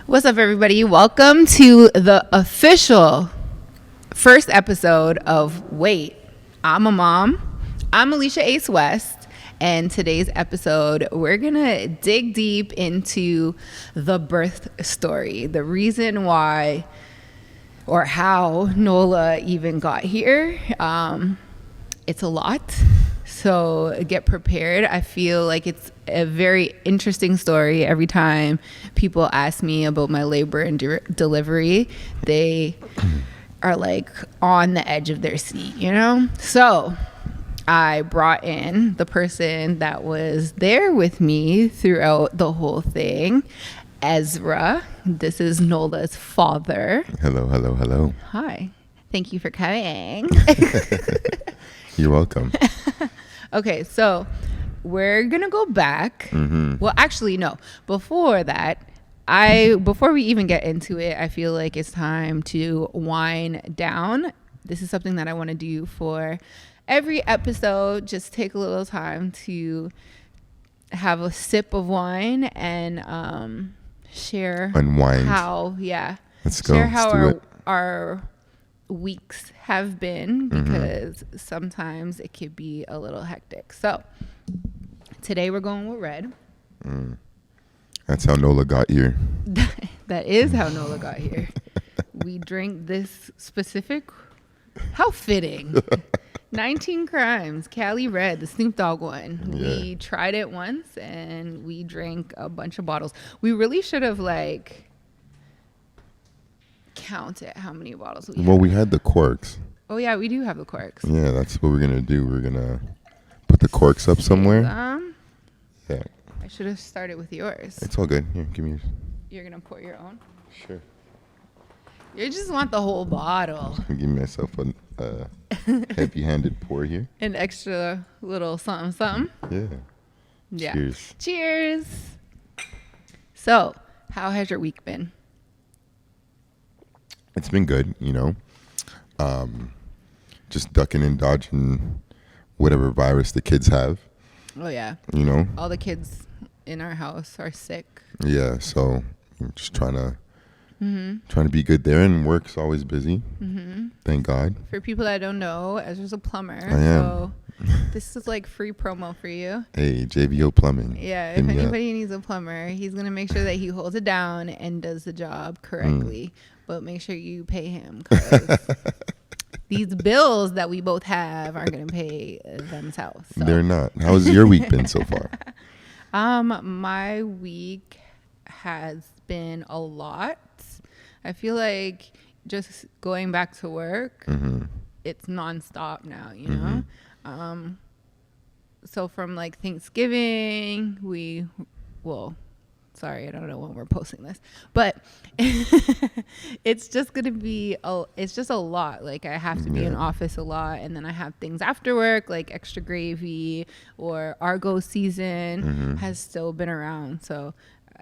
What's up, everybody? Welcome to the official first episode of Wait, I'm a Mom. I'm Alicia Ace West, and today's episode, we're gonna dig deep into the birth story, the reason why or how Nola even got here. It's a lot, so get prepared. I feel like it's a very interesting story. Every time people ask me about my labor and delivery, they are like on the edge of their seat, you know? So I brought in the person that was there with me throughout the whole thing, Ezra. This is Nola's father. Hello. Hi. Thank you for coming. You're welcome. Okay, so we're gonna go back. Well, actually, no. Before that, before we even get into it, I feel like it's time to wind down. This is something that I want to do for every episode. Just take a little time to have a sip of wine and share Unwind. Let's go. Share how Let's do it. our weeks have been, because sometimes it could be a little hectic. So today we're going with red. That's how Nola got here. That is how Nola got here. We drink this specific, how fitting, 19 Crimes Cali Red, the Snoop Dogg one. Yeah. We tried it once and we drank a bunch of bottles. We really should have counted how many bottles we had. Well, we had the corks. Oh yeah, we do have the corks. Yeah, that's what we're gonna do. We're gonna put the corks up somewhere. Yeah. I should have started with yours. It's all good. Here, give me yours. You're gonna pour your own? Sure. You just want the whole bottle. Give myself a heavy-handed pour here. An extra little something. Yeah. Yeah. Cheers. Cheers. So, how has your week been? It's been good, you know. Just ducking and dodging whatever virus the kids have. Oh yeah. You know. All the kids in our house are sick. Yeah, so I'm just trying to be good there, and work's always busy. Thank God. For people that don't know, Ezra's a plumber. I am. So this is like free promo for you. Hey, JVO Plumbing. Yeah, Hit if me up. anybody needs a plumber, he's going to make sure that he holds it down and does the job correctly. But make sure you pay him, because these bills that we both have aren't going to pay themselves. So. They're not. How's your week been so far? My week has been a lot. I feel like just going back to work, it's nonstop now, you know? So from like Thanksgiving, sorry, I don't know when we're posting this, but it's just going to be, it's just a lot. Like I have to be in office a lot, and then I have things after work, like extra gravy or Argo season has still been around. So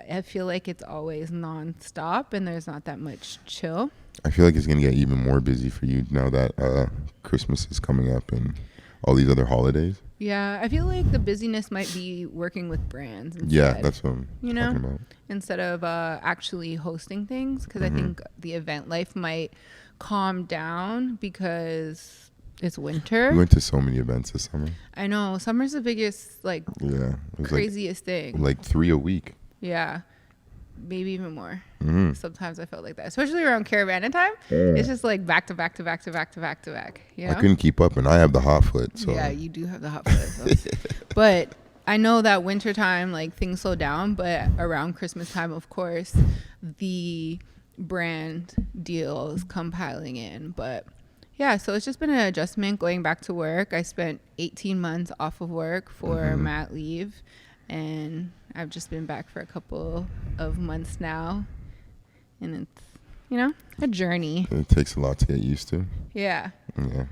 I feel like it's always nonstop and there's not that much chill. I feel like it's going to get even more busy for you now that Christmas is coming up and all these other holidays. Yeah, I feel like the busyness might be working with brands instead. Yeah, that's what I'm talking about. Instead of actually hosting things, because I think the event life might calm down because it's winter. We went to so many events this summer. I know. Summer's the biggest, craziest thing. Like 3 a week. Yeah. Maybe even more. Sometimes I felt like that, especially around caravan time. It's just like back to back to back to back to back to back. You know? I couldn't keep up, and I have the hot foot. So. Yeah, you do have the hot foot. So. But I know that winter time, like things slow down, but around Christmas time, of course, the brand deals come piling in. But yeah, so it's just been an adjustment going back to work. I spent 18 months off of work for mat leave, and I've just been back for a couple of months now, and it's, you know, a journey. It takes a lot to get used to. Yeah. Yeah.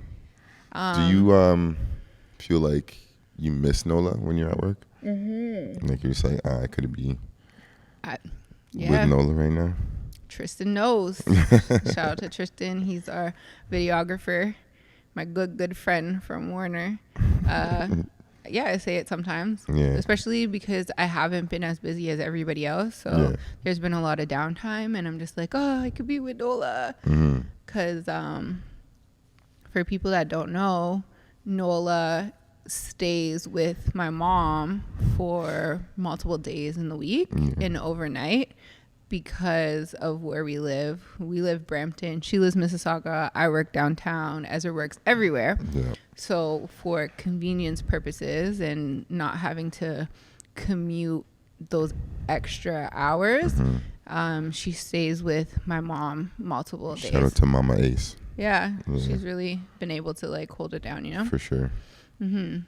Do you feel like you miss Nola when you're at work? Like you're just like, I could be with Nola right now. Tristan knows. Shout out to Tristan. He's our videographer, my good friend from Warner. Yeah, I say it sometimes. Yeah. Especially because I haven't been as busy as everybody else. So there's been a lot of downtime, and I'm just like, oh, I could be with Nola. Because for people that don't know, Nola stays with my mom for multiple days in the week and overnight because of where we live. We live Brampton. She lives Mississauga. I work downtown. Ezra works everywhere. Yeah. So for convenience purposes and not having to commute those extra hours, she stays with my mom multiple days. Shout out to Mama Ace. Yeah, she's really been able to like hold it down, you know? For sure.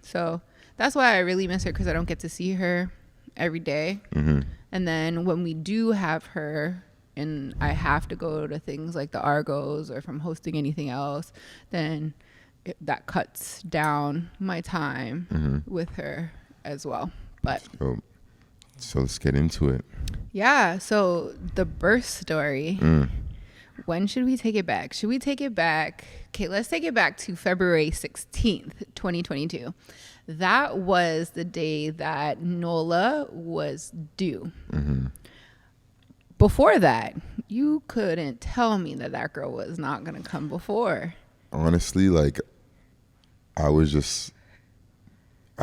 So that's why I really miss her, because I don't get to see her every day. And then when we do have her and I have to go to things like the Argos or if I'm hosting anything else, then that cuts down my time with her as well. But so let's get into it. Yeah, so the birth story. When should we take it back? Should we take it back? Okay, let's take it back to February 16th, 2022. That was the day that Nola was due. Before that, you couldn't tell me that that girl was not going to come before. Honestly, like, I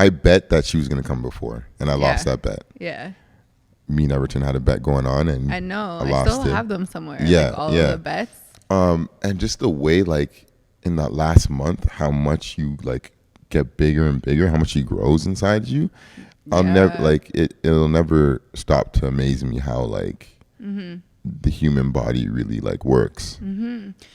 bet that she was going to come before, and I lost that bet. Yeah. Me and Everton had a bet going on, and I know. I still have them somewhere. Yeah, like all of the bets. And just the way, like, in that last month, how much you like get bigger and bigger, how much she grows inside you. I'll never like it'll never stop to amaze me how like the human body really like works.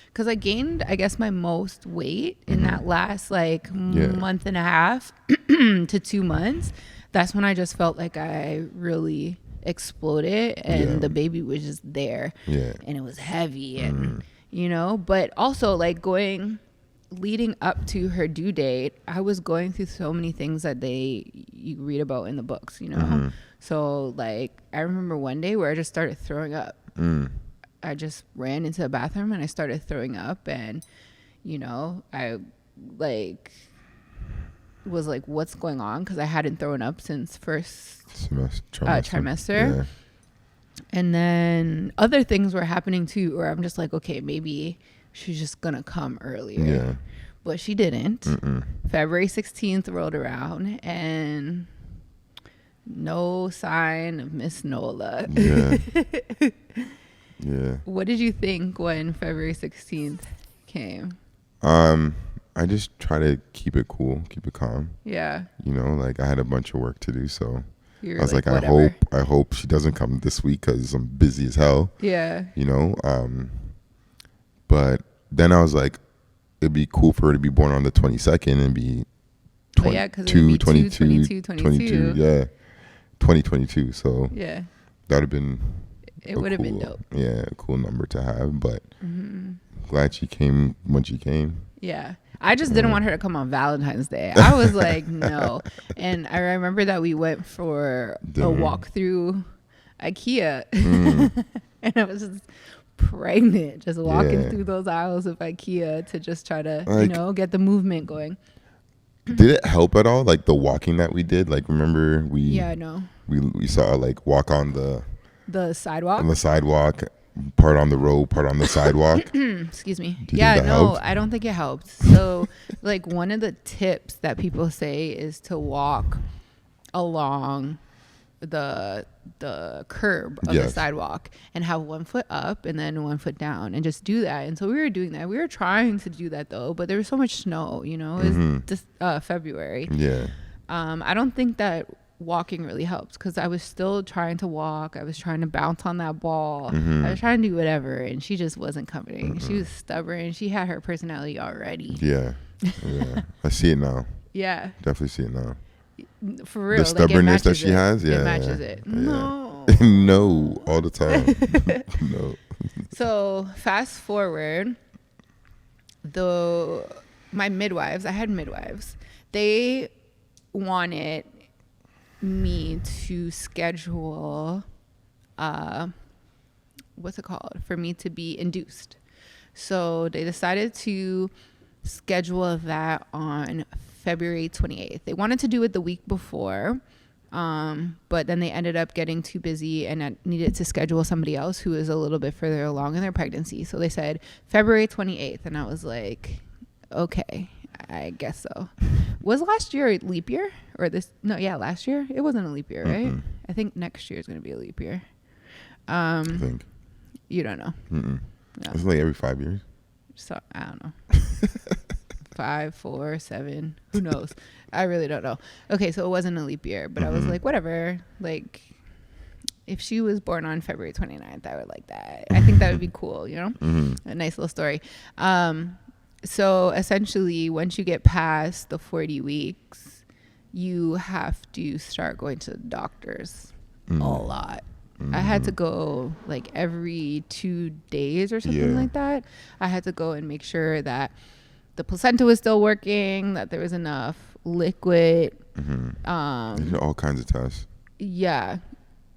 Because I gained, I guess, my most weight in that last like month and a half to 2 months. That's when I just felt like I really exploded, and the baby was just there, and it was heavy, and you know. But also, like, leading up to her due date, I was going through so many things that you read about in the books, you know. So like, I remember one day where I just started throwing up. I just ran into the bathroom and I started throwing up, and you know, I like was like, what's going on? Because I hadn't thrown up since first trimester. And then other things were happening too, where I'm just like, okay, maybe she's just gonna come earlier. But she didn't. February 16th rolled around and no sign of Miss Nola. What did you think when February 16th came? I just try to keep it cool, keep it calm. Yeah. You know, like, I had a bunch of work to do, so I was like I hope she doesn't come this week because I'm busy as hell. Yeah. You know, but then I was like, it'd be cool for her to be born on the 22nd and be 22. Yeah. 2022. So yeah, that would have been. It would have been dope. Yeah, a cool number to have, but glad she came when she came. Yeah. I just didn't want her to come on Valentine's Day. I was like, no. And I remember that we went for a walk through IKEA. And I was just pregnant, just walking through those aisles of IKEA to just try to, like, you know, get the movement going. Did it help at all? Like the walking that we did? Like, remember we saw like walk on the sidewalk? On the sidewalk. Part on the road, part on the sidewalk. Excuse me. Yeah, no, helped? I don't think it helped. So, like, one of the tips that people say is to walk along the curb of the sidewalk and have 1 foot up and then 1 foot down and just do that. And so we were doing that. We were trying to do that though, but there was so much snow, you know. It's just February. Yeah. I don't think that walking really helps because I was still trying to walk. I was trying to bounce on that ball. I was trying to do whatever, and she just wasn't coming. She was stubborn. She had her personality already. Yeah. I see it now. Yeah, definitely see it now. For real, the stubbornness that she has. Yeah, it matches it. No, no, all the time. No. So fast forward, my midwives. I had midwives. They wanted me to schedule what's it called, for me to be induced. So they decided to schedule that on February 28th. They wanted to do it the week before, but then they ended up getting too busy and I needed to schedule somebody else who is a little bit further along in their pregnancy. So they said February 28th, and I was like, okay, I guess so. Was last year a leap year or this? No, yeah, last year it wasn't a leap year, right? Mm-mm. I think next year is going to be a leap year. I think. You don't know. Mm-mm. No. It's like every 5 years. So I don't know. 5, 4, 7. Who knows? I really don't know. Okay, so it wasn't a leap year, but I was like, whatever. Like, if she was born on February 29th, I would like that. I think that would be cool, you know? A nice little story. So essentially, once you get past the 40 weeks, you have to start going to the doctors a lot. I had to go like every 2 days or something like that. I had to go and make sure that the placenta was still working, that there was enough liquid. They did all kinds of tests. Yeah,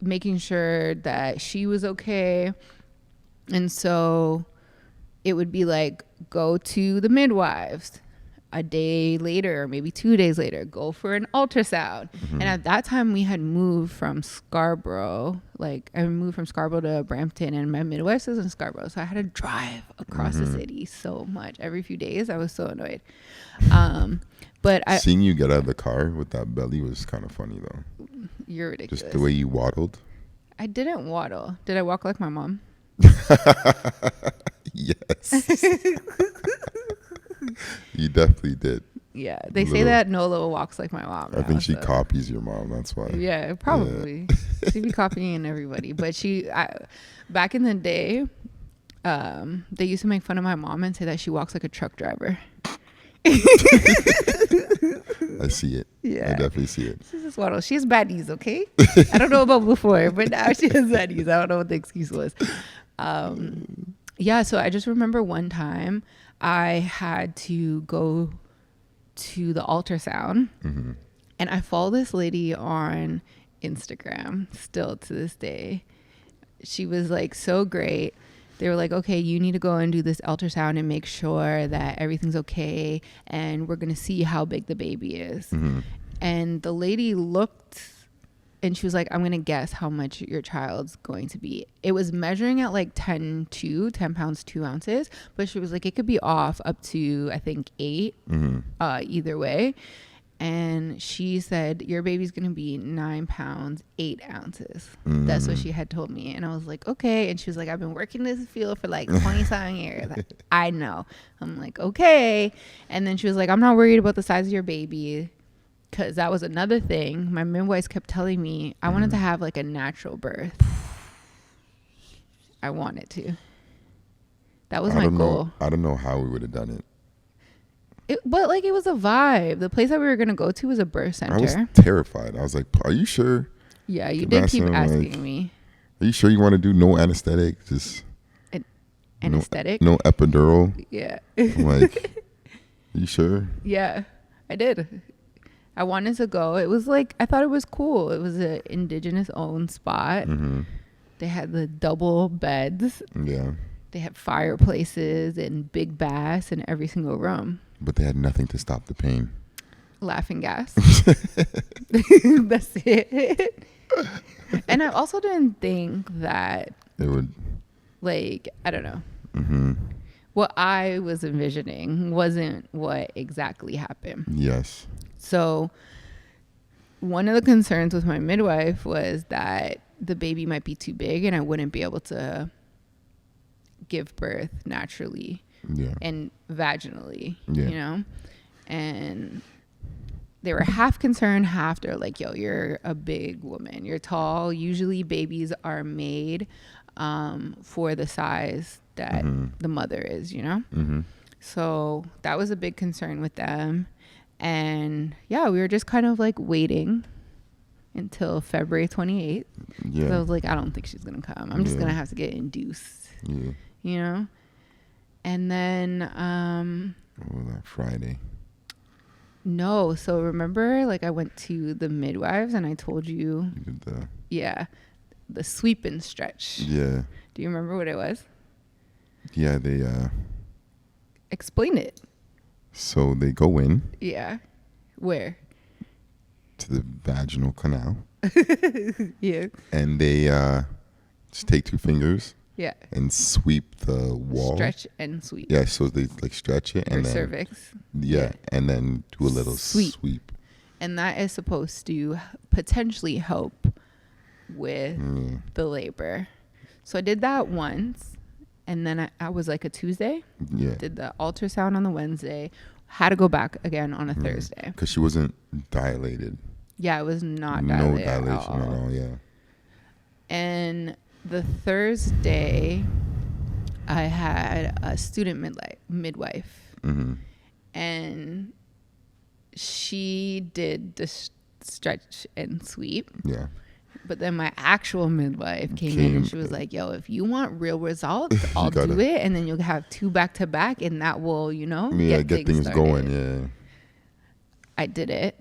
making sure that she was okay. And so it would be like, go to the midwives. A day later, or maybe 2 days later, go for an ultrasound. And at that time, we had moved from Scarborough. Like, I moved from Scarborough to Brampton, and my midwife was in Scarborough. So I had to drive across the city so much. Every few days, I was so annoyed. But seeing you get out of the car with that belly was kind of funny, though. You're ridiculous. Just the way you waddled. I didn't waddle. Did I walk like my mom? Yes. You definitely did. Yeah, they say that Nola walks like my mom. I think she copies your mom. That's why. Yeah, probably. Yeah. She'd be copying everybody. But back in the day, they used to make fun of my mom and say that she walks like a truck driver. I see it. Yeah, I definitely see it. She's just waddle. She has baddies, okay? I don't know about before, but now she has baddies. I don't know what the excuse was. Yeah, so I just remember one time I had to go to the ultrasound, and I follow this lady on Instagram still to this day. She was like so great. They were like, okay, you need to go and do this ultrasound and make sure that everything's okay, and we're gonna see how big the baby is. And the lady looked and she was like, I'm gonna guess how much your child's going to be. It was measuring at like 10 pounds 2 ounces, but she was like, it could be off up to I think 8 either way. And she said, your baby's gonna be 9 pounds 8 ounces. That's what she had told me. And I was like, okay. And she was like, I've been working this field for like 20-something years. I know. I'm like, okay. And then she was like, I'm not worried about the size of your baby. Because that was another thing. My midwife kept telling me I wanted to have like a natural birth. I wanted to. That was my goal. I don't know how we would have done it. But like it was a vibe. The place that we were going to go to was a birth center. I was terrified. I was like, are you sure? Yeah, you did keep asking me. Are you sure you want to do no anesthetic? Just anesthetic? No epidural? Yeah. I'm like, are you sure? Yeah, I did. I wanted to go. It was like, I thought it was cool. It was an indigenous owned spot. They had the double beds. Yeah. They had fireplaces and big baths in every single room. But they had nothing to stop the pain. Laughing gas. That's it. And I also didn't think that it would, like, I don't know. What I was envisioning wasn't what exactly happened. Yes. So one of the concerns with my midwife was that the baby might be too big and I wouldn't be able to give birth naturally and vaginally, you know? And they were half concerned, half they're like, yo, you're a big woman. You're tall. Usually babies are made for the size that the mother is, you know? So that was a big concern with them. And yeah, we were just kind of like waiting until February 28th. Yeah. So I was like, I don't think she's going to come. I'm just going to have to get induced, you know? And then... what was that, Friday? No. So remember, like I went to the midwives and I told you... You did the... Yeah. The sweep and stretch. Yeah. Do you remember what it was? Yeah, they... Explain it. So they go in. Yeah. Where? To the vaginal canal. Yeah. And they just take 2 fingers. Yeah. And sweep the wall. Stretch and sweep. Yeah, so they like stretch it. Your and then cervix. Yeah, and then do a little sweep. And that is supposed to potentially help with the labor. So I did that once. And then I was like a Tuesday. Yeah. Did the ultrasound on the Wednesday. Had to go back again on a Thursday. Because she wasn't dilated. Yeah, it was not dilated. No dilation at all, yeah. And the Thursday, I had a student midwife. Mm-hmm. And she did the stretch and sweep. Yeah. But then my actual midwife came in and she was like, yo, if you want real results, I'll do it. And then you'll have 2 back-to-back and that will, get things going. Yeah. I did it.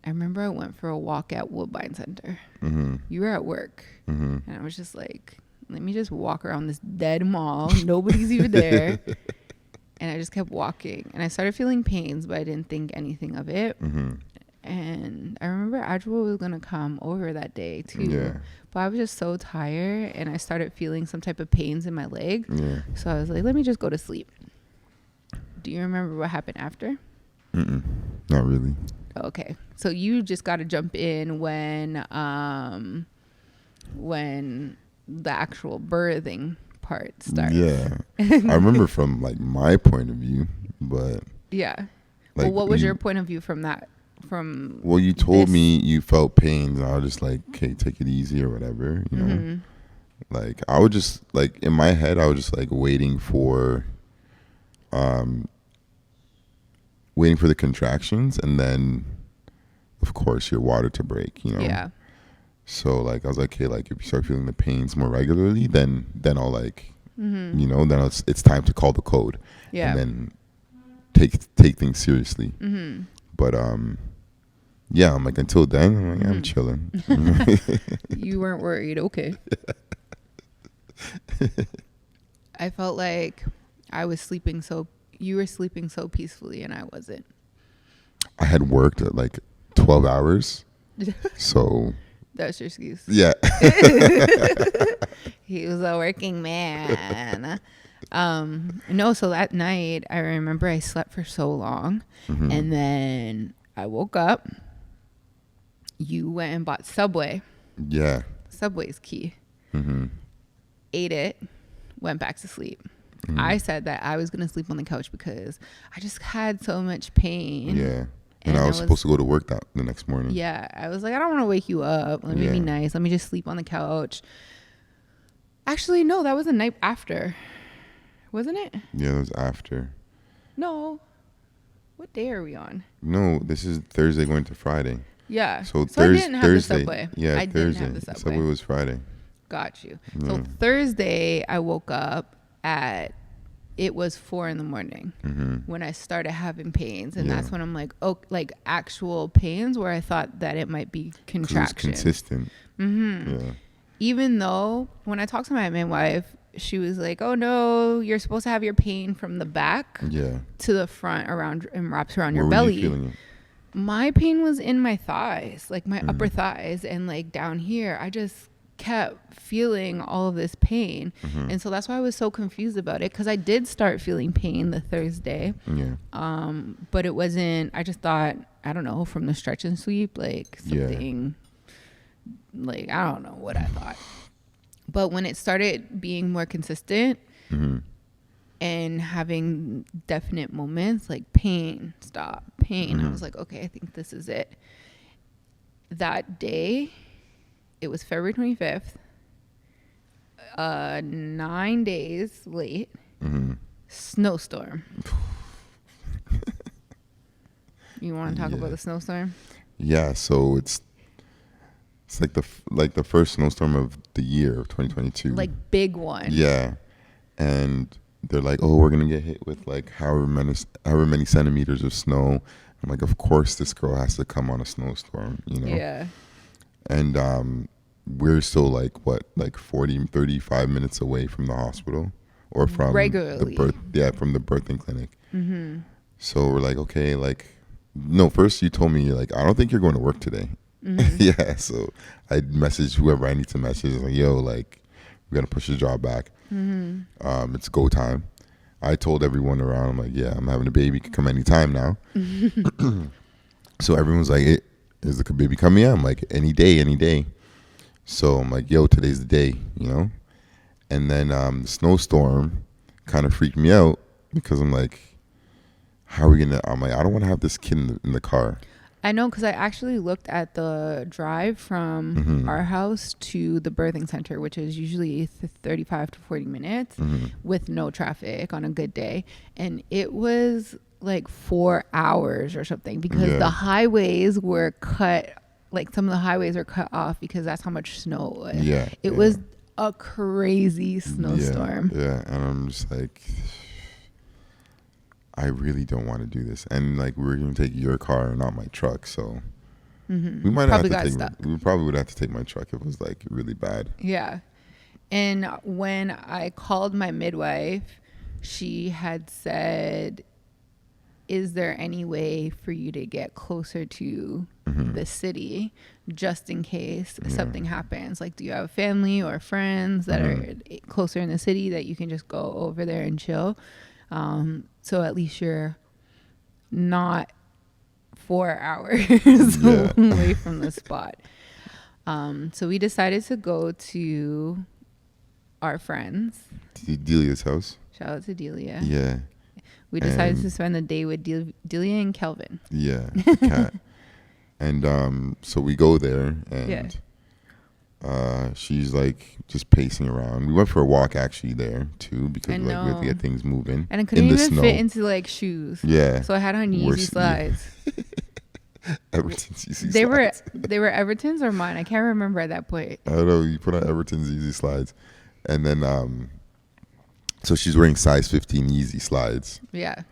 I remember I went for a walk at Woodbine Center. Mm-hmm. You were at work. Mm-hmm. And I was just like, let me just walk around this dead mall. Nobody's even there. And I just kept walking. And I started feeling pains, but I didn't think anything of it. Mm-hmm. And I remember Ezra was going to come over that day too. Yeah. But I was just so tired and I started feeling some type of pains in my leg. Yeah. So I was like, let me just go to sleep. Do you remember what happened after? Mm-mm. Not really. Okay. So you just got to jump in when the actual birthing part starts. Yeah. I remember from like my point of view, but yeah. like, well, what was your point of view from that? Well, you told me you felt pain, and I was just like, okay, take it easy or whatever, you know. Mm-hmm. Like I would just like in my head, I was just like waiting for the contractions, and then of course your water to break, you know. Yeah. So like I was like, okay, like if you start feeling the pains more regularly, then I'll like, you know, then it's time to call the code. Yeah. And then take things seriously. Mm-hmm. But yeah, I'm like, until then, I'm like, I'm chilling. You weren't worried. Okay. I felt like you were sleeping so peacefully and I wasn't. I had worked at like 12 hours. So. That's your excuse. Yeah. He was a working man. No, so that night I remember I slept for so long. Mm-hmm. And then I woke up. You went and bought Subway. Yeah. Subway's key. Mm-hmm. Ate it. Went back to sleep. Mm-hmm. I said that I was going to sleep on the couch because I just had so much pain. Yeah. And I was supposed to go to work the next morning. Yeah. I was like, I don't want to wake you up. Let me be nice. Let me just sleep on the couch. Actually, no, that was the night after. Wasn't it? Yeah, it was after. No. What day are we on? No, this is Thursday going to Friday. Yeah. So I didn't have the Subway. Yeah, I Thursday. didn't have the Subway. Subway was Friday. Got you. Yeah. So Thursday, I woke up it was 4 a.m. when I started having pains. And that's when I'm like, oh, like actual pains where I thought that it might be contraction. It was consistent. Mm-hmm. Yeah. Even though when I talked to my midwife, she was like, oh no, you're supposed to have your pain from the back to the front around and wraps around your belly. Where were you feeling it? My pain was in my thighs, like my upper thighs, and like down here. I just kept feeling all of this pain. And so that's why I was so confused about it, because I did start feeling pain the Thursday. But it wasn't, I just thought, I don't know, from the stretch and sweep, like something like, I don't know what I thought. But when it started being more consistent and having definite moments like pain, stop, pain, I was like, okay, I think this is it. That day, it was February 25th, 9 days late, snowstorm. You want to talk about the snowstorm? Yeah, so it's like the first snowstorm of the year of 2022. Like big one. Yeah, and they're like, oh, we're gonna get hit with like however many centimeters of snow. I'm like, of course this girl has to come on a snowstorm, you know? Yeah. And we're still like 35 minutes away from the hospital or from regularly from the birthing clinic. So we're like, okay, like No, first you told me, you're like, I don't think you're going to work today. Yeah, so I messaged whoever I need to message. Like, yo, like, we're gonna push the job back. It's go time. I told everyone around, I'm like, yeah, I'm having a baby, could come anytime now. So everyone's like, is the baby coming? Yeah, I'm like, any day, any day. So I'm like, yo, today's the day, you know. And then the snowstorm kind of freaked me out because I'm like, how are we gonna? I'm like, I don't want to have this kid in the car. I know, because I actually looked at the drive from our house to the birthing center, which is usually 35 to 40 minutes with no traffic on a good day. And it was like 4 hours or something because the highways were cut. Like some of the highways are cut off because that's how much snow it was. Yeah. It was a crazy snowstorm. Yeah. And I'm just like, I really don't want to do this. And like, we're going to take your car and not my truck. So we might Probably have to got stuck. we probably would have to take my truck if it was like really bad. Yeah. And when I called my midwife, she had said, is there any way for you to get closer to the city just in case something happens? Like, do you have family or friends that are closer in the city that you can just go over there and chill? So at least you're not 4 hours away from the spot. So we decided to go to our friends. Delia's house. Shout out to Delia. Yeah. We decided to spend the day with Delia and Kelvin. Yeah, the cat. And so we go there, and she's like just pacing around. We went for a walk actually there too because like, we had to get things moving. And I couldn't even fit into like shoes. Yeah. So I had on Yeezy slides. Everton's Yeezy slides. They were Everton's or mine. I can't remember at that point. I don't know. You put on Everton's Yeezy slides, and then so she's wearing size 15 Yeezy slides. Yeah.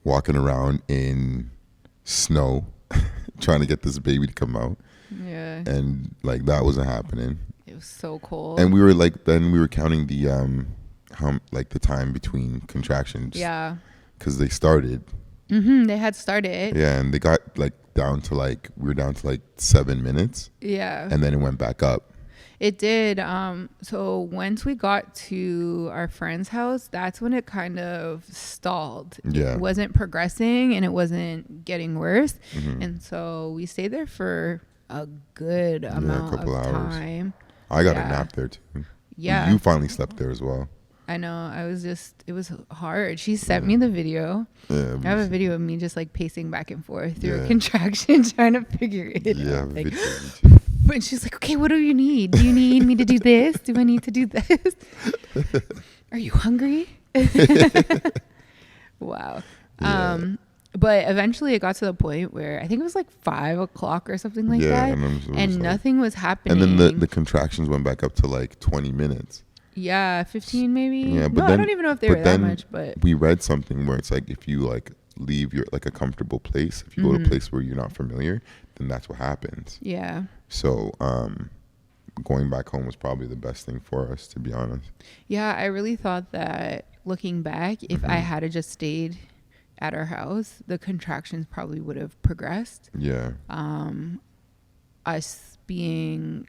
Walking around in snow, trying to get this baby to come out. Yeah. And like that wasn't happening. It was so cold. And we were like, then we were counting the like the time between contractions. Yeah. Because they started. They had started. Yeah, and they got like down to like 7 minutes. Yeah. And then it went back up. It did. So once we got to our friend's house, that's when it kind of stalled. Yeah. It wasn't progressing and it wasn't getting worse. And so we stayed there for a good amount of time. I got a nap there too. Yeah. You finally slept there as well. I know. It was hard. She sent me the video. Yeah, I have a video of me just like pacing back and forth through a contraction trying to figure it out. Like, and she's like, okay, what do you need? Do you need me to do this? Do I need to do this? Are you hungry? Wow. Yeah. But eventually it got to the point where I think it was like 5 o'clock or something like that. And nothing was happening. And then the contractions went back up to like 20 minutes. Yeah, 15 maybe. Yeah, but no, I don't even know if they were that much. But we read something where it's like if you like leave your like a comfortable place, if you go to a place where you're not familiar, then that's what happens. Yeah. So going back home was probably the best thing for us, to be honest. Yeah, I really thought that looking back, if I had just stayed at our house, the contractions probably would have progressed. Yeah. Us being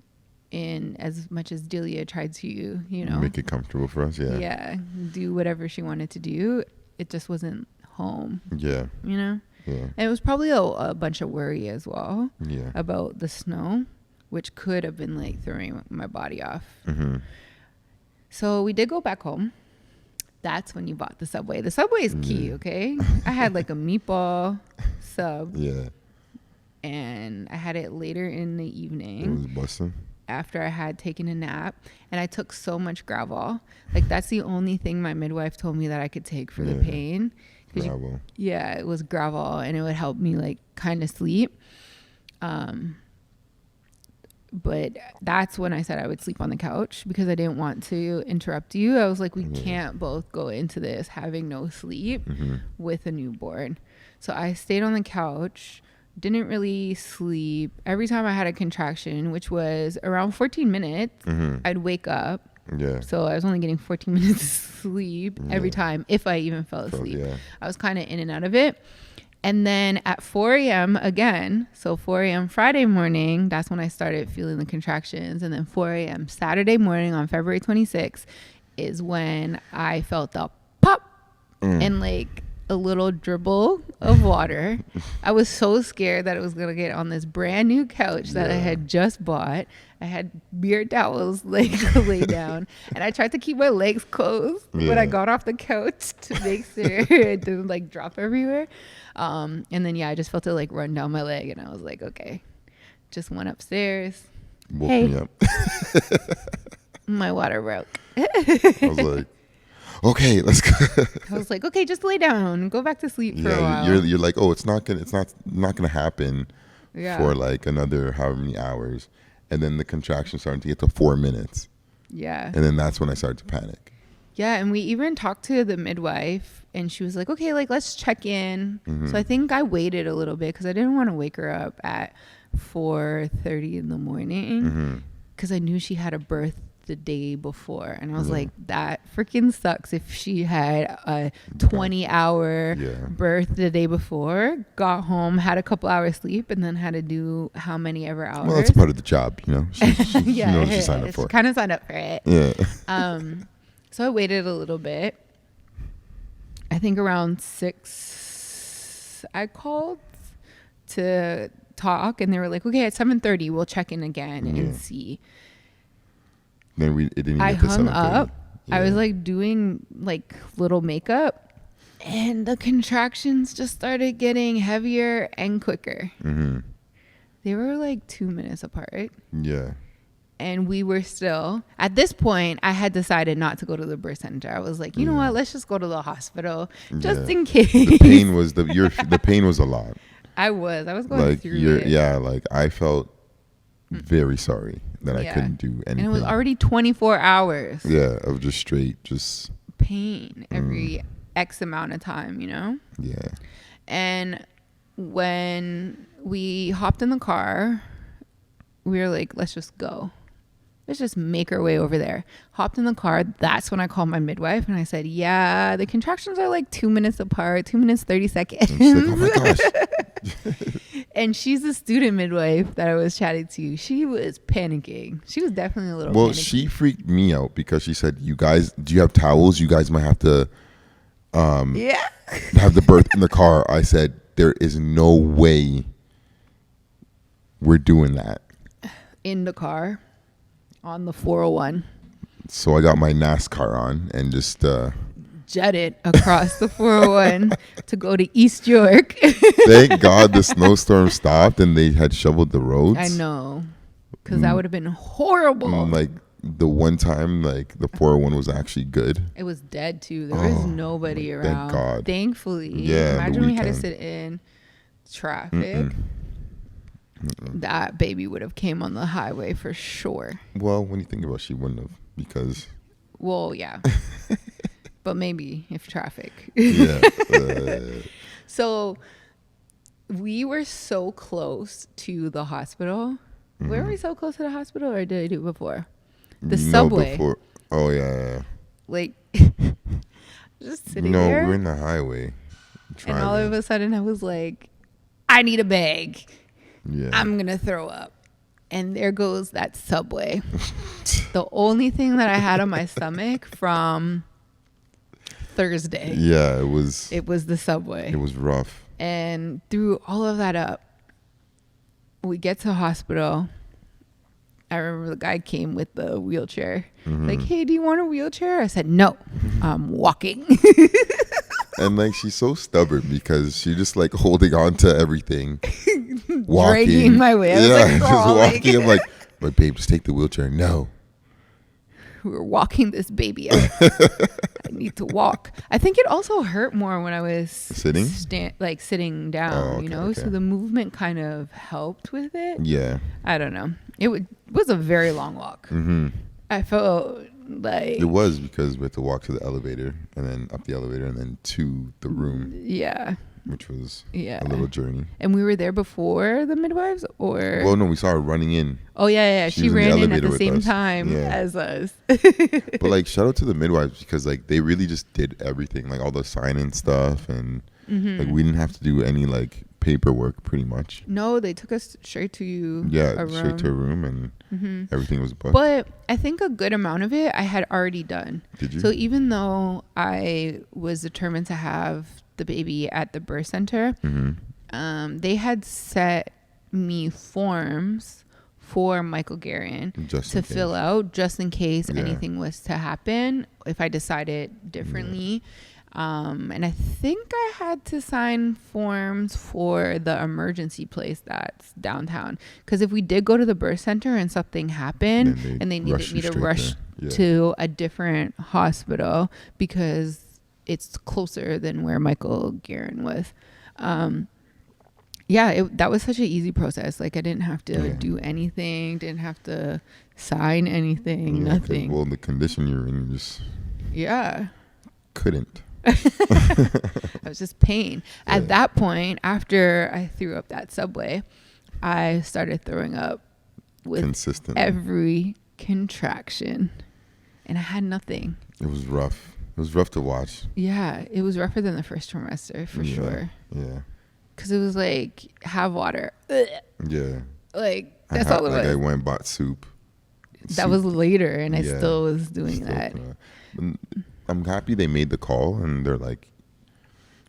in as much as Delia tried to, make it comfortable for us. Yeah. Yeah. Do whatever she wanted to do. It just wasn't home. Yeah. Yeah. And it was probably a bunch of worry as well. Yeah. About the snow, which could have been like throwing my body off. So we did go back home. That's when you bought the Subway. The Subway is key, okay? I had like a meatball sub. Yeah. And I had it later in the evening. It was busting. After I had taken a nap, and I took so much Gravol. Like that's the only thing my midwife told me that I could take for the pain. Gravol. It was Gravol, and it would help me like kind of sleep. But that's when I said I would sleep on the couch because I didn't want to interrupt you. I was like, we can't both go into this having no sleep with a newborn. So I stayed on the couch. Didn't really sleep. Every time I had a contraction, which was around 14 minutes, I'd wake up. Yeah. So I was only getting 14 minutes of sleep every time, if I even fell asleep. I was kind of in and out of it. And then at 4 a.m. again, so 4 a.m. Friday morning, that's when I started feeling the contractions. And then 4 a.m. Saturday morning on February 26th is when I felt the pop and like a little dribble of water. I was so scared that it was going to get on this brand new couch that I had just bought. I had beer towels like laid down, and I tried to keep my legs closed when I got off the couch to make sure it didn't like drop everywhere. And then I just felt it like run down my leg, and I was like, okay, just went upstairs. Woke me up. My water broke. I was like, okay, let's go. I was like, okay, just lay down, go back to sleep for a while. You're like, oh, it's not gonna happen for like another however many hours, and then the contraction started to get to 4 minutes. Yeah. And then that's when I started to panic. Yeah, and we even talked to the midwife, and she was like, okay, like let's check in. So I think I waited a little bit because I didn't want to wake her up at 4:30 in the morning because I knew she had a birth the day before, and I was like, that freaking sucks. If she had a 20-hour birth the day before, got home, had a couple hours sleep, and then had to do how many ever hours. Well, that's part of the job, you know. She knows what she signed up for. She kind of signed up for it. Yeah. So I waited a little bit. I think around 6 I called to talk, and they were like, okay, at 7:30 we'll check in again and see. Then it didn't I hung up. I was like doing like little makeup, and the contractions just started getting heavier and quicker. They were like 2 minutes apart. Yeah. And we were still, at this point, I had decided not to go to the birth center. I was like, you know what? Let's just go to the hospital just in case. The pain was the pain was a lot. I was going through it. Yeah, like I felt very sorry that I couldn't do anything. And it was already 24 hours. Yeah, of just straight, just pain every X amount of time, you know? Yeah. And when we hopped in the car, we were like, let's just go. Let's just make our way over there. Hopped in the car. That's when I called my midwife, and I said, yeah, the contractions are like 2 minutes apart, 2 minutes, 30 seconds. And she's like, oh my gosh. And she's the student midwife that I was chatting to. She was panicking. She was definitely a little panicking. She freaked me out because she said, you guys, do you have towels? You guys might have to have the birth in the car. I said, there is no way we're doing that. In the car. On the 401. So I got my NASCAR on and just jetted across the 401 to go to East York. Thank God the snowstorm stopped and they had shoveled the roads. I know, because that would have been horrible. Like the one time, like the 401 was actually good. It was dead too. There was nobody around. Thank God. Thankfully. Yeah. Imagine we had to sit in traffic. That baby would have came on the highway for sure. Well, when you think about it, she wouldn't have because. Well, yeah. But maybe if traffic. Yeah. So we were so close to the hospital. Were we so close to the hospital, or did I do it before? The subway. Before. Oh, yeah. Like, just sitting there. No, we're in the highway. And all of a sudden I was like, I need a bag. Yeah. I'm going to throw up. And there goes that subway. The only thing that I had on my stomach from Thursday. Yeah, it was the subway. It was rough. And through all of that up, we get to the hospital. I remember the guy came with the wheelchair. Like, hey, do you want a wheelchair? I said, no, I'm walking. And like, she's so stubborn because she just like holding on to everything. Walking. Dragging my way. I was like, just walking. I'm like, babe, just take the wheelchair. No. We're walking this baby up. I need to walk. I think it also hurt more when I was sitting sitting down, you know? Okay. So the movement kind of helped with it. Yeah. I don't know. It was a very long walk. I felt like... It was because we had to walk to the elevator and then up the elevator and then to the room. Yeah. Which was a little journey. And we were there before the midwives, or? Well, no, we saw her running in. Oh, yeah. She ran in at the same time as us. But like, shout out to the midwives because like they really just did everything, like all the sign-in stuff and Like we didn't have to do any like paperwork pretty much. No, they took us straight to a room. Straight to a room, and everything was booked. But I think a good amount of it I had already done. Did you? So even though I was determined to have the baby at the birth center, they had set me forms for Michael Guerin to fill out just in case anything was to happen if I decided differently. And I think I had to sign forms for the emergency place that's downtown, because if we did go to the birth center and something happened and they needed me to rush to a different hospital because it's closer than where Michael Guerin was. That was such an easy process. Like I didn't have to do anything, didn't have to sign anything, nothing. Well, the condition you're in, you just couldn't. I was just pain. At that point, after I threw up that Subway, I started throwing up with consistently every contraction, and I had nothing. It was rough. It was rough to watch. Yeah, it was rougher than the first trimester for sure. Yeah. Because it was like, have water. Ugh. Yeah. Like, that's all it was. I went and bought soup. That was later, and I still was doing that. I'm happy they made the call, and they're like,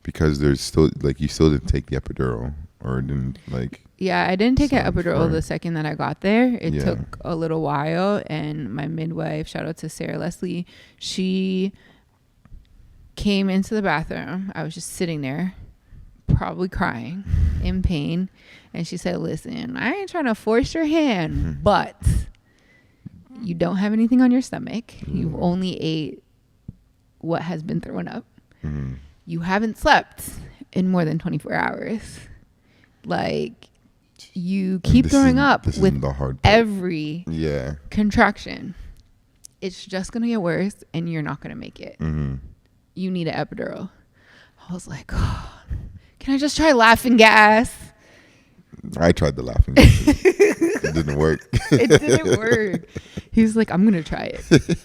because there's still, like, you still didn't take the epidural, or didn't, like. Yeah, I didn't take an epidural the second that I got there. It took a little while, and my midwife, shout out to Sarah Leslie, she came into the bathroom. I was just sitting there, probably crying, in pain, and she said, listen, I ain't trying to force your hand, but you don't have anything on your stomach. You've only ate what has been thrown up. You haven't slept in more than 24 hours. Like, you keep throwing up with every contraction. It's just gonna get worse, and you're not gonna make it. You need an epidural. I was like, oh, can I just try laughing gas? I tried the laughing gas. It didn't work. It didn't work. He was like, I'm gonna try it.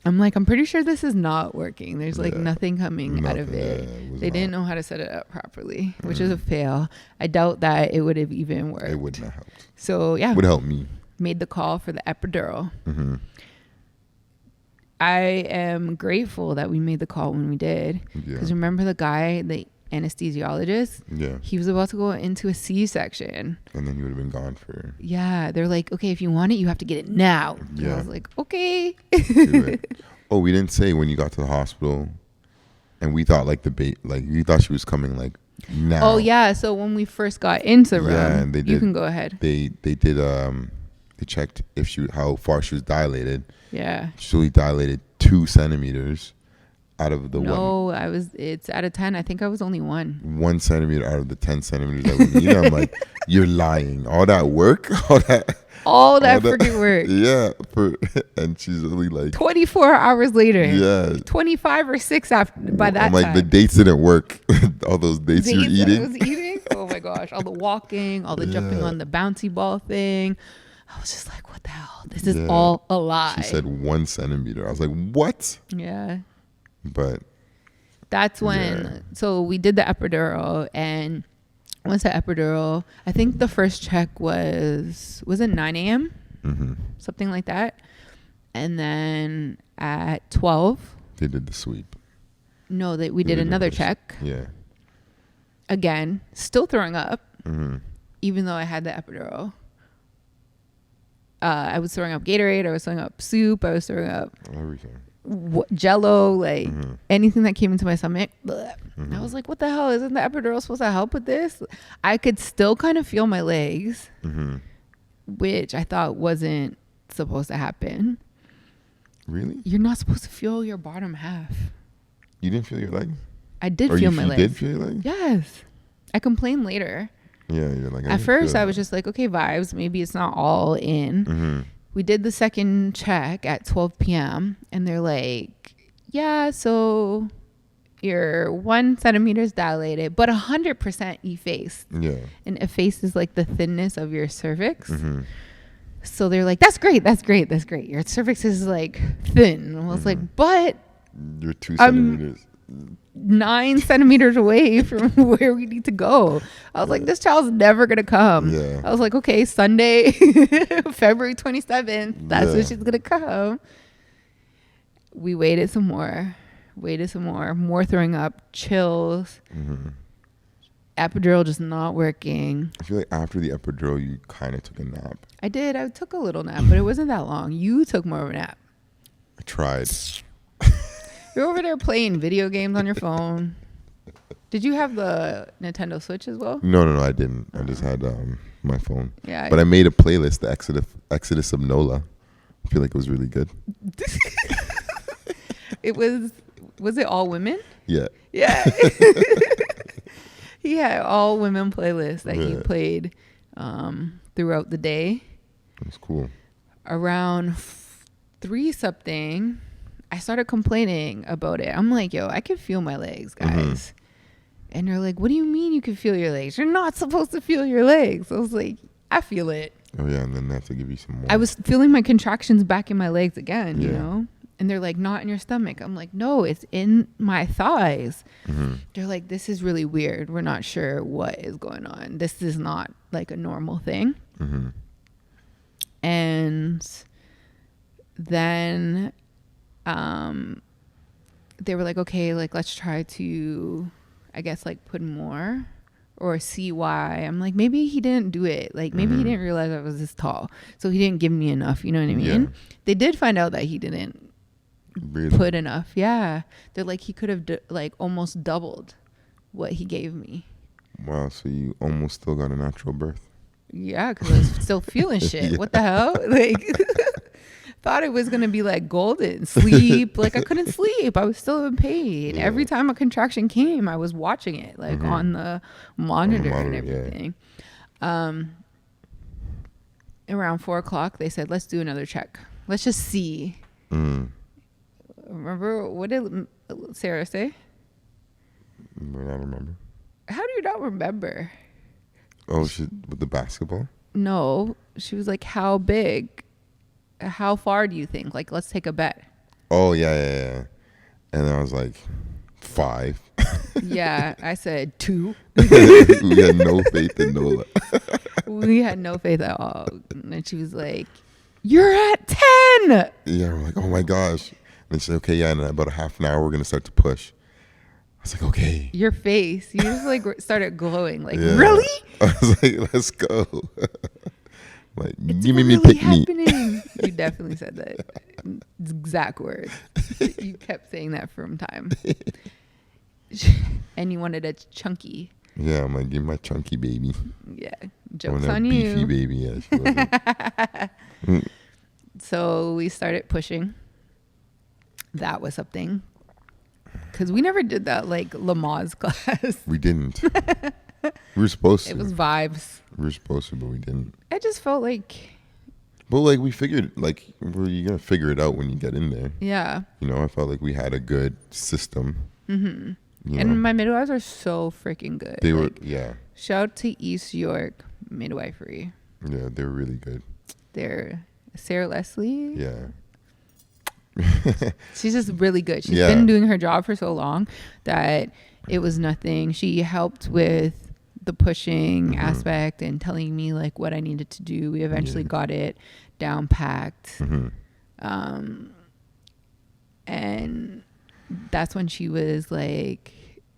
I'm like, I'm pretty sure this is not working. There's like nothing coming out of it. They didn't know how to set it up properly, which is a fail. I doubt that it would have even worked. It wouldn't have helped. So yeah, would help me. Made the call for the epidural. I am grateful that we made the call when we did, because remember the guy, the anesthesiologist? Yeah. He was about to go into a C-section. And then he would have been gone for... Yeah. They're like, okay, if you want it, you have to get it now. Yeah. And I was like, okay. Oh, we didn't say when you got to the hospital, and we thought like you thought she was coming like now. Oh yeah. So when we first got into the room, and you can go ahead. They did they checked how far she was dilated. Yeah. She only dilated 2 centimeters. Out of the it's out of 10. I think I was only 1 centimeter out of the 10 centimeters that we need. I'm like, you're lying. All that work, all that freaking work. Yeah, and she's only like 24 hours later. Yeah, 25 or 6 after by that. I'm like, time. The dates didn't work. All those dates you're eating. I was eating. Oh my gosh! All the walking, all the jumping on the bouncy ball thing. I was just like, what the hell? This is all a lie. She said 1 centimeter. I was like, what? Yeah. But that's when so we did the epidural, and once the epidural, I think the first check was it 9 a.m. Something like that, and then at 12 they did the sweep. No, we did another check. Yeah. Again, still throwing up, even though I had the epidural. I was throwing up Gatorade. I was throwing up soup. I was throwing up everything. Jello, like anything that came into my stomach. I was like, what the hell? Isn't the epidural supposed to help with this? I could still kind of feel my legs, which I thought wasn't supposed to happen. Really? You're not supposed to feel your bottom half. You didn't feel your legs? I did feel my legs. You did feel your legs? Yes. I complained later. Yeah, you're like, at first I was just like, okay, vibes. Maybe it's not all in. We did the second check at 12 p.m. and they're like, yeah, so you're 1 centimeter dilated, but 100% effaced. Yeah. And effaced is like the thinness of your cervix. So they're like, that's great. Your cervix is like thin. And I was like, but you're 2 centimeters. 9 centimeters away from where we need to go. I was like, this child's never gonna come. Yeah. I was like, okay, Sunday, February 27th, that's when she's gonna come. We waited some more, more throwing up, chills. Epidural just not working. I feel like after the epidural, you kind of took a nap. I did. I took a little nap, but it wasn't that long. You took more of a nap. I tried. You're over there playing video games on your phone. Did you have the Nintendo Switch as well? No, I didn't. I just had my phone. Yeah. But I made a playlist, the Exodus of Nola. I feel like it was really good. Was it all women? Yeah. Yeah. He had all women playlists that he played throughout the day. It was cool. Around 3 something, I started complaining about it. I'm like, yo, I can feel my legs, guys. And they're like, what do you mean you can feel your legs? You're not supposed to feel your legs. I was like, I feel it. Oh, yeah, and then they have to give you some more. I was feeling my contractions back in my legs again, you know? And they're like, not in your stomach. I'm like, no, it's in my thighs. They're like, this is really weird. We're not sure what is going on. This is not like a normal thing. And then they were like, okay, like, let's try to, I guess, like, put more or see why. I'm like, maybe he didn't do it. Like, maybe he didn't realize I was this tall. So he didn't give me enough. You know what I mean? Yeah. They did find out that he didn't put enough. Yeah. They're like, he could have like almost doubled what he gave me. Wow. So you almost still got a natural birth. Yeah. Cause I was still feeling shit. What the hell? Like, thought it was going to be like golden sleep. Like, I couldn't sleep. I was still in pain. Every time a contraction came, I was watching it like on the monitor and everything. Around 4:00, they said, let's do another check. Let's just see. Remember, what did Sarah say? I don't remember. How do you not remember? Oh, with the basketball? No, she was like, how big? How far do you think? Like, let's take a bet. Oh, yeah. And I was like, 5. Yeah, I said 2. We had no faith in Nola. We had no faith at all. And she was like, you're at 10. Yeah, we're like, oh my gosh. And she said, okay, yeah, in about a half an hour, we're going to start to push. I was like, okay. Your face, you just like started glowing. Like, really? I was like, let's go. Like, it's give me really pick happening. me. You definitely said that. Exact words. You kept saying that from time. And you wanted a chunky. Yeah, I'm like, give me my chunky baby. Yeah, joke's on you. Beefy baby, yeah. So we started pushing. That was something. Because we never did that, like, Lamaze class. We didn't. We were supposed to. It was vibes. We were supposed to, but we didn't. I just felt like... But, like, we figured, like, you're going to figure it out when you get in there. Yeah. You know, I felt like we had a good system. And know? my midwives are so freaking good. They like, were, yeah. Shout out to East York Midwifery. Yeah, they were really good. They're Sarah Leslie. Yeah. She's just really good. She's been doing her job for so long that it was nothing. She helped with the pushing aspect and telling me like what I needed to do. We eventually got it down packed. And that's when she was like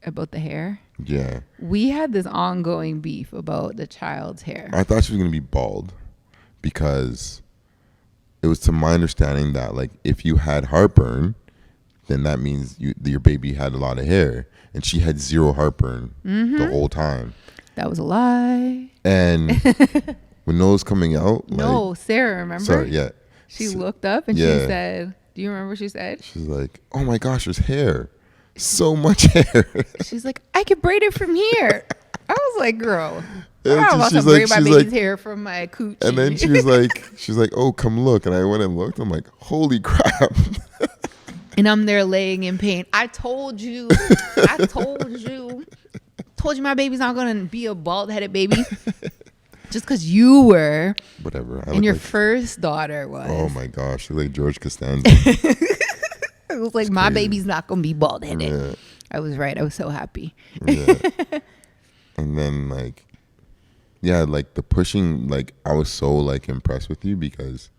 about the hair. Yeah. We had this ongoing beef about the child's hair. I thought she was going to be bald because it was to my understanding that like if you had heartburn, then that means your baby had a lot of hair, and she had zero heartburn the whole time. That was a lie. And when Noah's coming out, no, like, Sarah, remember? Sorry, yeah. She looked up and she said, "Do you remember what she said?" She's like, "Oh my gosh, there's hair, so much hair." She's like, "I could braid it from here." I was like, "Girl, I'm about to like, braid my baby's hair from my coochie." And then she's like, "Oh, come look." And I went and looked. I'm like, "Holy crap!" And I'm there laying in pain. I told you my baby's not gonna be a bald-headed baby. Just because you were. Whatever. And your first daughter was. Oh my gosh, she's like George Costanza. It was like, my baby's not gonna be bald-headed. I was right. I was so happy. Yeah. And then like, yeah, like the pushing, like I was so like impressed with you because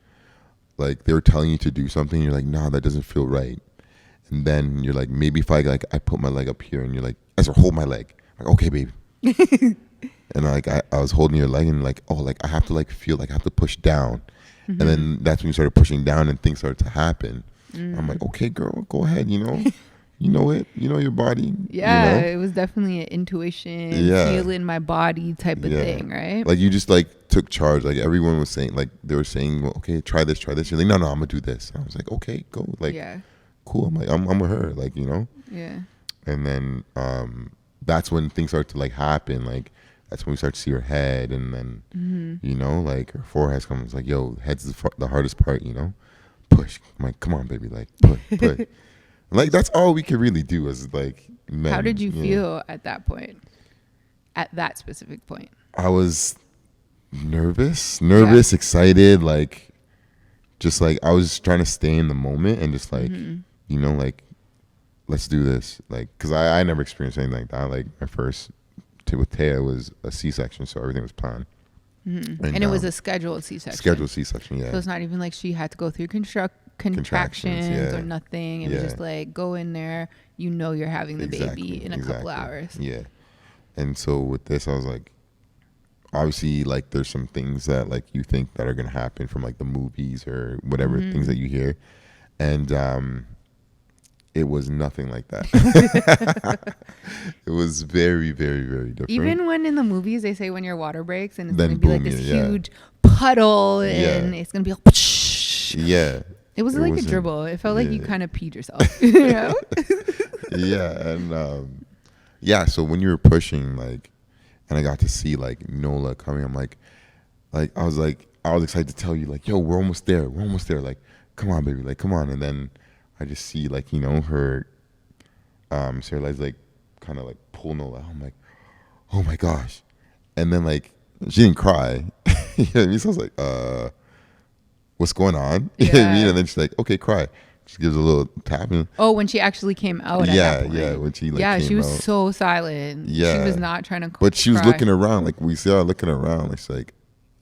like they were telling you to do something. You're like, nah, that doesn't feel right. And then you're like, maybe if I put my leg up here, and you're like, Ezra, hold my leg. I'm like, okay, baby. And like I was holding your leg, and like, oh, like I have to like feel like I have to push down. And then that's when you started pushing down, and things started to happen. I'm like, okay, girl, go ahead. You know it. You know your body. Yeah, you know? it was definitely an intuition, Yeah. feeling my body type of thing, right? Like you just like took charge. Like everyone was saying, like they were saying, well, okay, try this. You're like, no, I'm gonna do this. And I was like, okay, go. Like, yeah. Cool. I'm like, I'm with her. Like, Yeah. And then that's when things start to like happen. Like that's when we start to see her head, and then like her forehead comes. Like, yo, head's the hardest part. Push. I'm like, come on, baby. Like, push. Like that's all we could really do as like men. How did you feel at that point? At that specific point? I was nervous, excited, like just like I was trying to stay in the moment and just like like let's do this, like because I never experienced anything like that. Like my first with Taya was a C-section, so everything was planned. And it was a scheduled C-section. Scheduled C-section, yeah. So it's not even like she had to go through contractions or nothing. It was just like go in there, you're having the baby in a couple hours. Yeah. And so with this, I was like, obviously, like there's some things that like you think that are gonna happen from like the movies or whatever things that you hear, and it was nothing like that. It was very, very, very different. Even when in the movies they say when your water breaks and it's then gonna be like this huge puddle and it's gonna be like, yeah. It wasn't like a dribble. It felt like you kind of peed yourself. Yeah, and so when you were pushing, like, and I got to see like Nola coming, I'm like I was excited to tell you like, yo, we're almost there, like, come on, baby, like, come on. And then I just see like her Sarah Li's like kind of like pull Nola. I'm like, oh my gosh. And then like she didn't cry. You know what I mean? So I was like, what's going on? You know what I mean? And then she's like, okay, cry. She gives a little tap. When she actually came out. When she like came she was out. so silent. Yeah, she was not trying to. But she was looking around. Like we saw her looking around. Like she's like,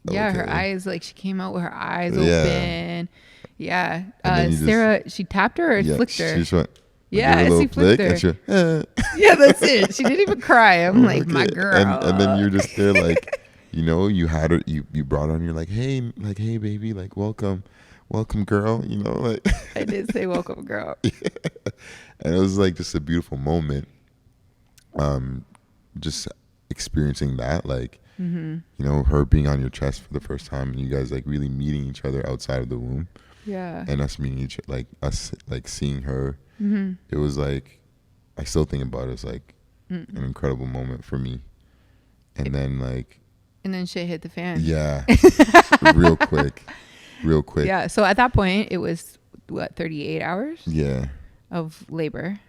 yeah, her eyes. Like she came out with her eyes open. Yeah. Sarah, she tapped her or flicked her. She just went. She flicked her. She went, yeah, that's it. She didn't even cry. I'm like, my girl. And then you're just there, like, you had her. You brought her, and you're like, hey, baby, like, welcome, girl. Like. I did say welcome, girl. Yeah. And it was like just a beautiful moment. Just experiencing that, like, her being on your chest for the first time, and you guys like really meeting each other outside of the womb. Yeah. And us meeting us seeing her. It was like, I still think about it as like an incredible moment for me. And then shit hit the fan. Yeah. real quick. Yeah. So at that point it was 38 hours? Yeah. Of labor.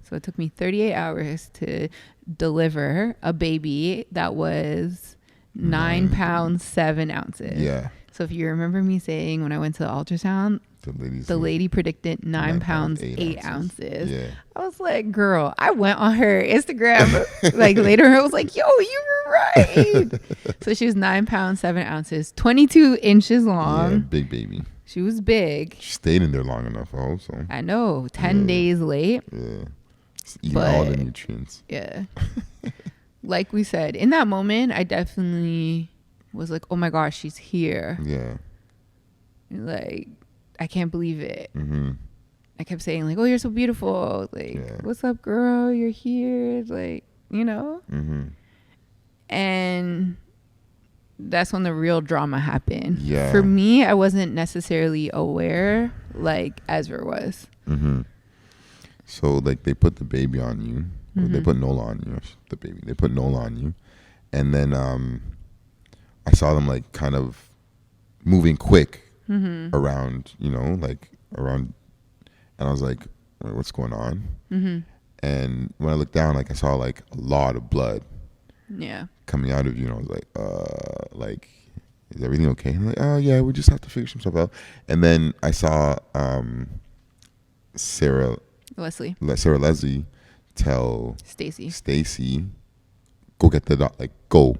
So it took me 38 hours to deliver a baby that was 9 pounds 7 ounces. Yeah. So if you remember me saying when I went to the ultrasound, the lady predicted 9 pounds 8 ounces. Yeah. I was like, girl, I went on her Instagram like later. I was like, yo, you were right. So she was 9 pounds 7 ounces, 22 inches long. Yeah, big baby. She was big. She stayed in there long enough also. I know. 10 days late. Yeah. Just eating all the nutrients. Yeah. Like we said, in that moment, I definitely was like, oh my gosh, she's here. Yeah. Like, I can't believe it. I kept saying like, oh, you're so beautiful. Like, what's up, girl? You're here. Like, And that's when the real drama happened. Yeah. For me, I wasn't necessarily aware like Ezra was. So like they put the baby on you. Or they put Nola on you. The baby. They put Nola on you. And then I saw them like kind of moving quick around, around. And I was like, what's going on? And when I looked down, like I saw like a lot of blood. Yeah. Coming out of you, and I was like, is everything okay? And I'm like, oh yeah, we just have to figure some stuff out. And then I saw Sarah Leslie tell Stacy, go get the dog, like go.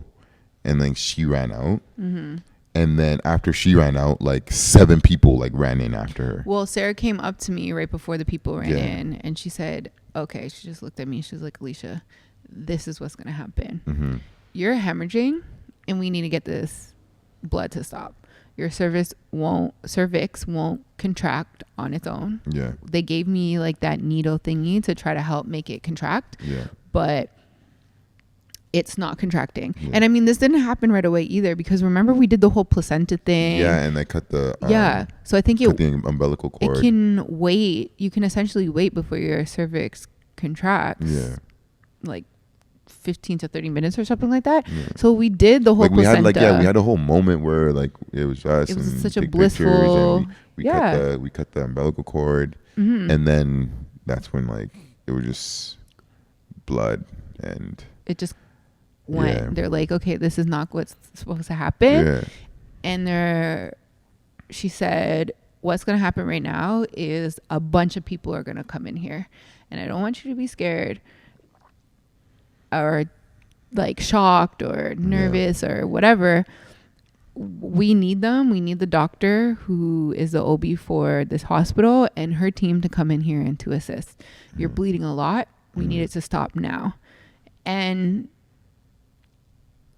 And then she ran out. Mm-hmm. And then after she ran out, like 7 people like ran in after her. Well, Sarah came up to me right before the people ran in, and she said, okay, she just looked at me. She was like, Alicia, this is what's going to happen. Mm-hmm. You're hemorrhaging, and we need to get this blood to stop. Your cervix won't contract on its own. Yeah. They gave me like that needle thingy to try to help make it contract. Yeah. But it's not contracting. Yeah. And I mean, this didn't happen right away either, because remember we did the whole placenta thing. Yeah, and they cut the so I think cut the umbilical cord. It can wait. You can essentially wait before your cervix contracts. Yeah. Like 15 to 30 minutes or something like that. Yeah. So we did the whole like we placenta. had we had a whole moment where like it was us. It was and such a take blissful. pictures, and we cut the umbilical cord, Mm-hmm. and then that's when like it was just blood and It just went. Yeah. They're like, okay, this is not what's supposed to happen. yeah. And she said, what's going to happen right now is a bunch of people are going to come in here, and I don't want you to be scared or like shocked or nervous or whatever. We need them. We need the doctor who is the OB for this hospital and her team to come in here and to assist. You're bleeding a lot. We need it to stop now. And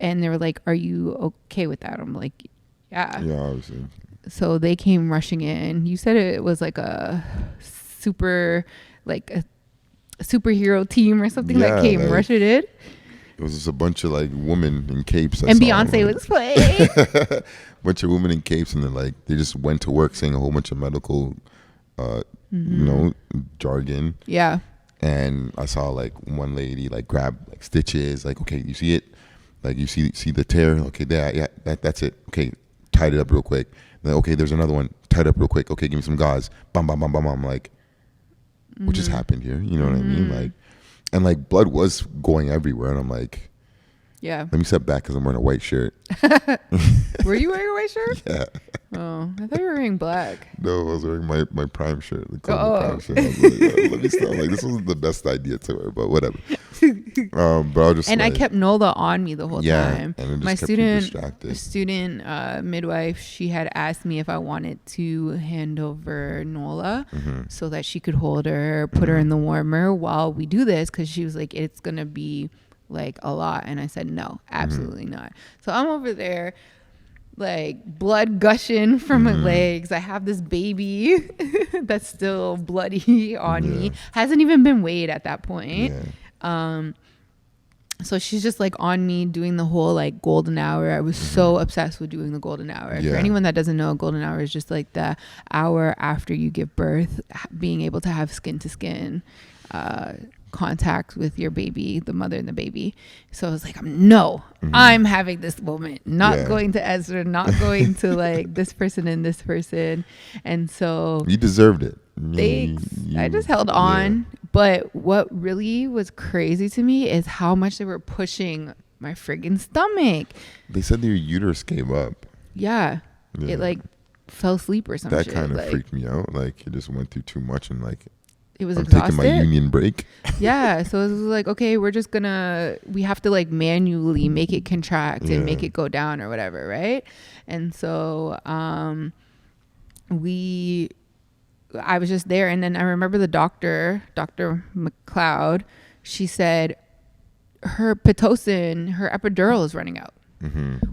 they were like, are you okay with that? I'm like, yeah. Yeah, obviously. So they came rushing in. You said it was like a superhero team or something that came rushing in. It was just a bunch of like women in capes. And Beyonce was playing. Bunch of women in capes, and then like they just went to work saying a whole bunch of medical, jargon. Yeah. And I saw like one lady like grab like stitches. Like, okay, you see it? Like you see the tear? Okay, that's it. Okay, tied it up real quick. Then, okay, there's another one. Tied up real quick. Okay, give me some gauze. Bam, bam, bam, bam. I'm like, what just happened here? You know what I mean? Like, and like blood was going everywhere, and I'm like, yeah. Let me step back because I'm wearing a white shirt. Were you wearing a white shirt? Yeah. Oh, I thought you were wearing black. No, I was wearing my prime shirt. The Oh. prime shirt. I was like, let me stop. Like, this wasn't the best idea to wear, but whatever. But I was just and like, I kept Nola on me the whole time. And it just My kept you distracted. student midwife, she had asked me if I wanted to hand over Nola so that she could hold her, put her in the warmer while we do this, because she was like, it's gonna be like a lot. And I said, no, absolutely not. So I'm over there like blood gushing from my legs. I have this baby that's still bloody on me, hasn't even been weighed at that point. So she's just like on me doing the whole like golden hour. I was so obsessed with doing the golden hour. For anyone that doesn't know, golden hour is just like the hour after you give birth, being able to have skin to skin contact with your baby, the mother and the baby. So I was like, I'm having this moment, not going to Ezra, not going to like this person and this person. And so you deserved it. Thanks. I just held on. But what really was crazy to me is how much they were pushing my friggin' stomach. They said your uterus came up. Yeah. It like fell asleep or something. That kind of freaked me out. Like it just went through too much, and like it was I'm exhausted. taking my union break. Yeah. So it was like, okay, we have to like manually make it contract and make it go down or whatever, right? And so I was just there, and then I remember the Dr. McLeod, she said her Pitocin, her epidural is running out.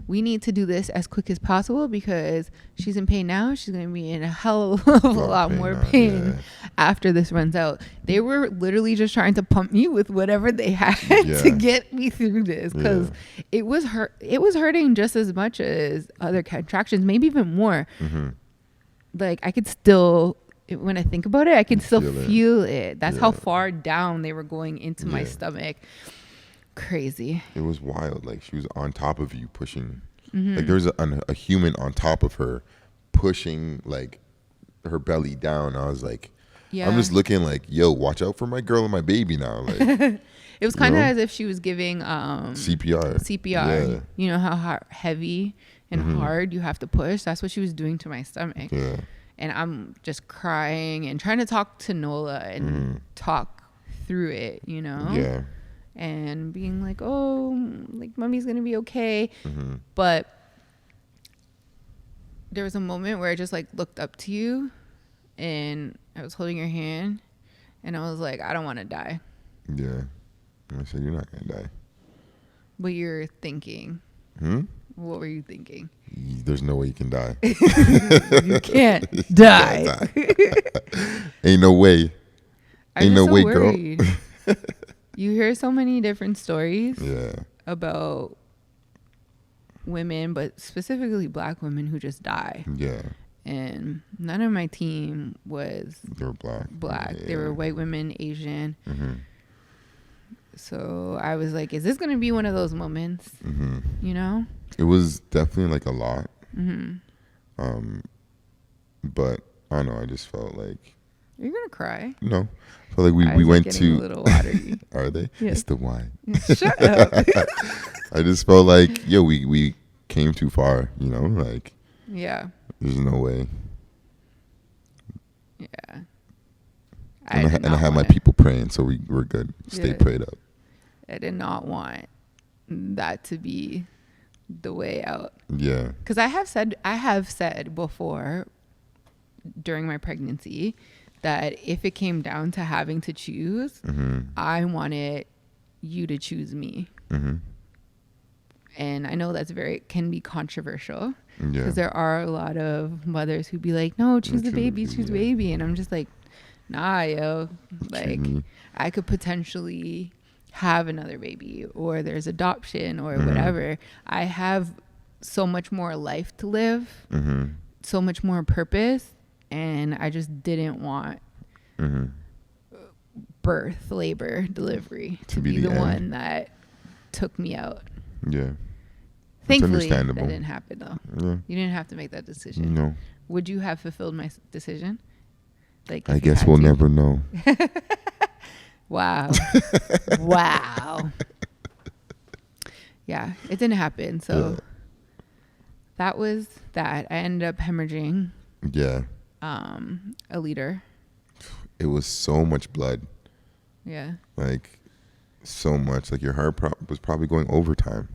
We need to do this as quick as possible because she's in pain now. She's going to be in a hell of a lot more pain after this runs out. They were literally just trying to pump me with whatever they had to get me through this, because it was hurting just as much as other contractions, maybe even more. Like I could still, when I think about it, I can still feel it. That's how far down they were going into my stomach. Crazy. It was wild. Like she was on top of you pushing. Like there was a human on top of her pushing like her belly down. I was like, I'm just looking like, yo, watch out for my girl and my baby now. Like it was kind of as if she was giving CPR. Yeah. You know how heavy and hard you have to push? That's what she was doing to my stomach. And I'm just crying and trying to talk to Nola and talk through it, you know? Yeah. And being like, oh, like mommy's gonna be okay. Mm-hmm. But there was a moment where I just like looked up to you and I was holding your hand and I was like, I don't want to die. Yeah. I said, you're not going to die. But you're thinking. What were you thinking? There's no way you can die. You can't die. Ain't no way. Ain't no way, worried. girl. You hear so many different stories about women, but specifically Black women who just die. Yeah. And none of my team was They were black. They were white women, Asian. Mm-hmm. So I was like, is this going to be one of those moments? Mm-hmm. You know? It was definitely like a lot. Mm-hmm. But I don't know. I just felt like. You're going to cry. No. I felt like we went to. A little watery. Are they? Yeah. It's the wine. Shut up. I just felt like, yo, we came too far, you know? Like. Yeah. There's no way. Yeah. I had my people praying, so we're good. Stay prayed up. I did not want that to be the way out. Yeah. Because I have said before during my pregnancy that if it came down to having to choose, I wanted you to choose me. Mm-hmm. And I know that's can be controversial because there are a lot of mothers who'd be like, no, choose the baby, choose the baby. And I'm just like, nah, yo, like I could potentially have another baby or there's adoption or whatever. I have so much more life to live, so much more purpose. And I just didn't want birth, labor, delivery to be the one that took me out. Yeah. Thankfully, that didn't happen, though. Yeah. You didn't have to make that decision. No. Would you have fulfilled my decision? Like, I guess we'll never know. Wow. Wow. Yeah, it didn't happen. So that was that. I ended up hemorrhaging. Yeah. A liter. It was so much blood. Yeah. Like, so much. Like, your heart was probably going overtime.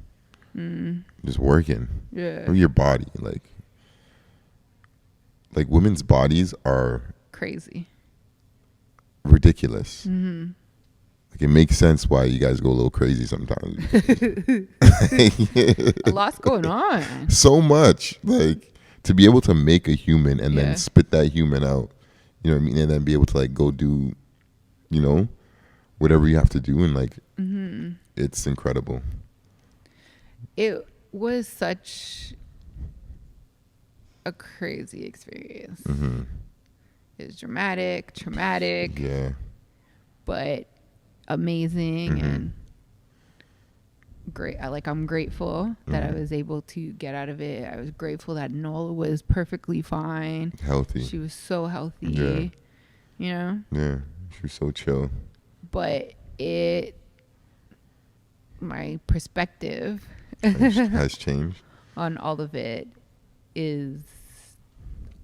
Just working. Yeah. Or your body. Like, women's bodies are crazy. Ridiculous. Like, it makes sense why you guys go a little crazy sometimes. A lot's going on. So much. Like, to be able to make a human and then spit that human out, you know what I mean? And then be able to, like, go do, you know, whatever you have to do. And, like, it's incredible. It was such a crazy experience. It was dramatic, traumatic. Yeah. But amazing and great. I'm grateful that I was able to get out of it. I was grateful that Nola was perfectly fine. Healthy. She was so healthy. Yeah. You know? Yeah. She was so chill. But my perspective has changed on all of it is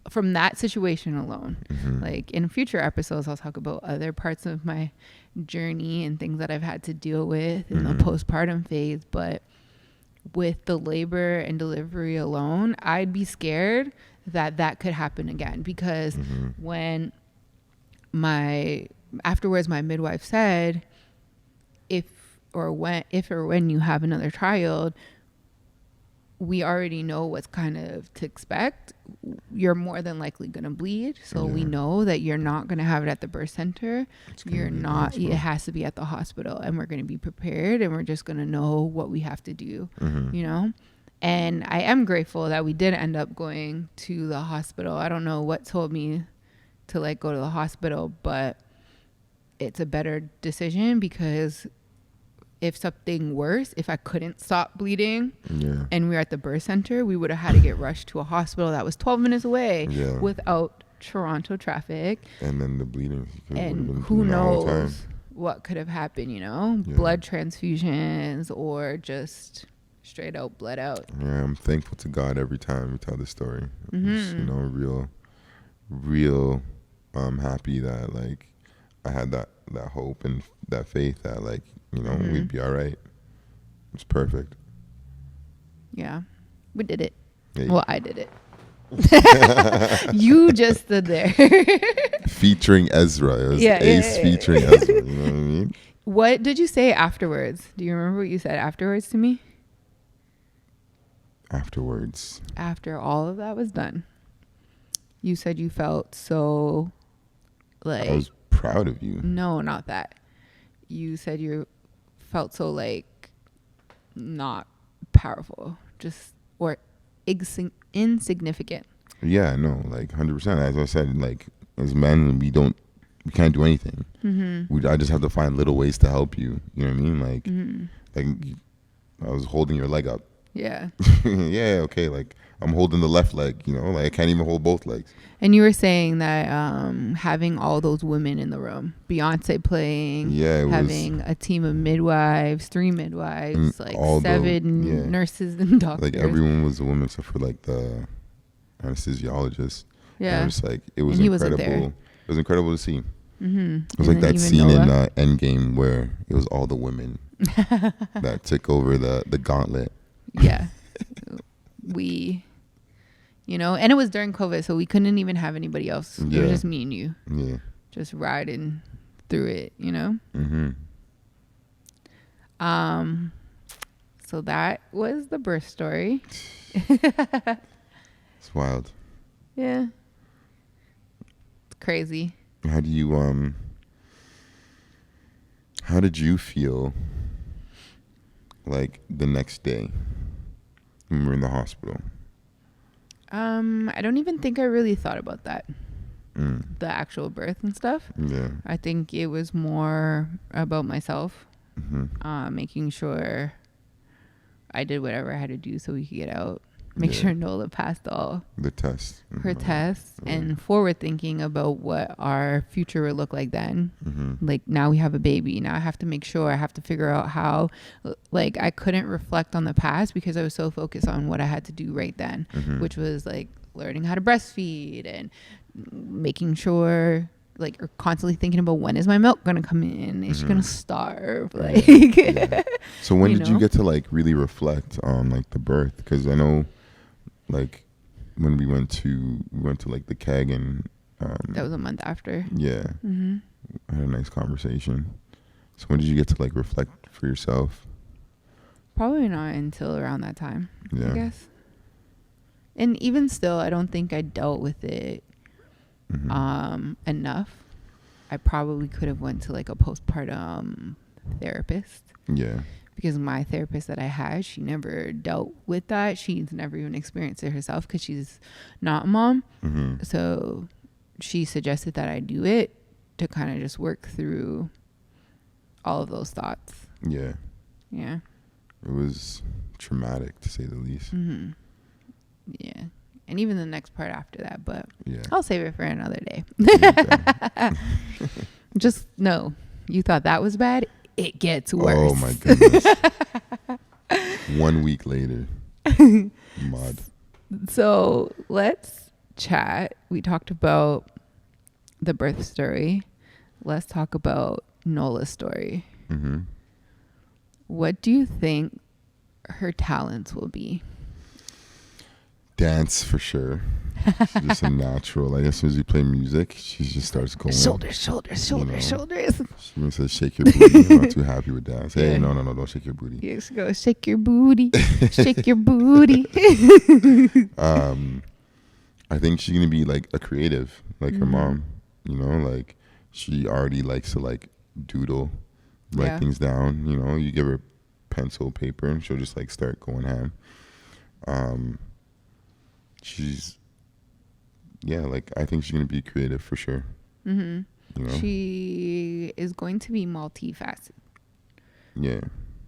from that situation alone. Like, in future episodes, I'll talk about other parts of my journey and things that I've had to deal with in the postpartum phase. But with the labor and delivery alone, I'd be scared that could happen again, because when afterwards my midwife said, if or when you have another child, we already know what's kind of to expect. You're more than likely going to bleed. So we know that you're not going to have it at the birth center. It has to be at the hospital, and we're going to be prepared, and we're just going to know what we have to do, you know? And I am grateful that we did end up going to the hospital. I don't know what told me to, like, go to the hospital, but it's a better decision, because if something worse, if I couldn't stop bleeding and we were at the birth center, we would have had to get rushed to a hospital that was 12 minutes away without Toronto traffic. And then the bleeding. And who knows what could have happened, you know? Yeah. Blood transfusions or just straight out bled out. Yeah, I'm thankful to God every time we tell the story. I'm just, you know, real happy that, like, I had that hope and that faith that like, you know, we'd be all right. It's perfect. Yeah, we did it. Hey. Well, I did it. You just stood there. Featuring Ezra. It was Ace featuring Ezra. You know what I mean? What did you say afterwards? Do you remember what you said afterwards to me? Afterwards. After all of that was done. You said you felt so like... I was proud of you. No, not that. You said you felt so like not powerful. Just... or insignificant. Yeah, no, like 100%. As I said, like as men, we can't do anything. I just have to find little ways to help you. You know what I mean? Like I was holding your leg up. Yeah. Yeah, okay. Like I'm holding the left leg. You know, like I can't even hold both legs. And you were saying that having all those women in the room, Beyonce playing, having a team of midwives, 3 midwives, like 7 nurses and doctors. Like everyone was a woman except for like the anesthesiologist. Yeah. And it was like, it was incredible. It was incredible to see. It was like that scene Nola. in Endgame where it was all the women that took over the gauntlet. Yeah. You know, and it was during COVID, so we couldn't even have anybody else. It was just me and you. Yeah. Just riding through it, you know? So that was the birth story. It's wild. Yeah. It's crazy. How did you feel like the next day when we were in the hospital? I don't even think I really thought about that. The actual birth and stuff. Yeah. I think it was more about myself. Making sure I did whatever I had to do so we could get out. Make sure Nola passed all the tests. Her tests, and forward thinking about what our future would look like then. Like now we have a baby. Now I have to make sure, I have to figure out how, like I couldn't reflect on the past because I was so focused on what I had to do right then, which was like learning how to breastfeed and making sure, like, or constantly thinking about when is my milk going to come in? Is she going to starve? Like, So when did you get to like really reflect on like the birth? Because I know, like, when we went to like the keg and that was a month after. Yeah. I had a nice conversation. So when did you get to like reflect for yourself? Probably not until around that time. Yeah. I guess. And even still, I don't think I dealt with it enough. I probably could have went to like a postpartum therapist. Yeah. Because my therapist that I had, she never dealt with that. She's never even experienced it herself because she's not a mom. So she suggested that I do it to kind of just work through all of those thoughts. Yeah. Yeah. It was traumatic to say the least. Yeah. And even the next part after that, but yeah, I'll save it for another day. Just know, you thought that was bad. It gets worse. Oh my goodness. 1 week later. Mud. So let's chat. We talked about the birth story. Let's talk about Nola's story. What do you think her talents will be? Dance for sure. She's just a natural. Like as soon as you play music, she just starts going. Shoulders. She even says, "Shake your booty." I'm not too happy with that. Say, no, don't shake your booty. Yes, go shake your booty, shake your booty. I think she's gonna be like a creative, like her mom. You know, like she already likes to like doodle, write things down. You know, you give her pencil, paper, and she'll just like start going ham. She's, like I think she's gonna be creative for sure. You know? She is going to be multifaceted. Yeah.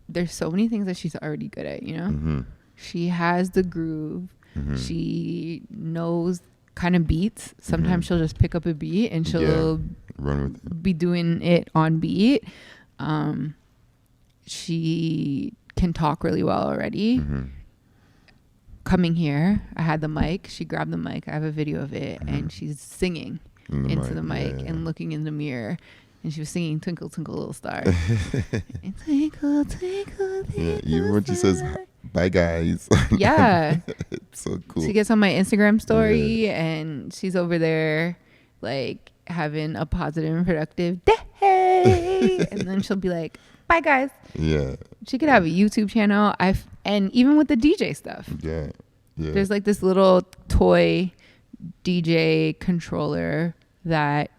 There's so many things that she's already good at, you know? She has the groove. She knows kind of beats. Sometimes she'll just pick up a beat and she'll run with it. Be doing it on beat. She can talk really well already. Coming here, I had the mic. She grabbed the mic. I have a video of it, and she's singing into the mic and looking in the mirror. and she was singing Twinkle Twinkle Little Star. And twinkle, twinkle, Yeah, twinkle, even when she says star. bye guys. Yeah. It's so cool. She gets on my Instagram story and she's over there like having a positive and productive day. And then she'll be like, bye guys. Yeah. She could have a YouTube channel. And even with the DJ stuff. Yeah. Yeah. There's like this little toy DJ controller that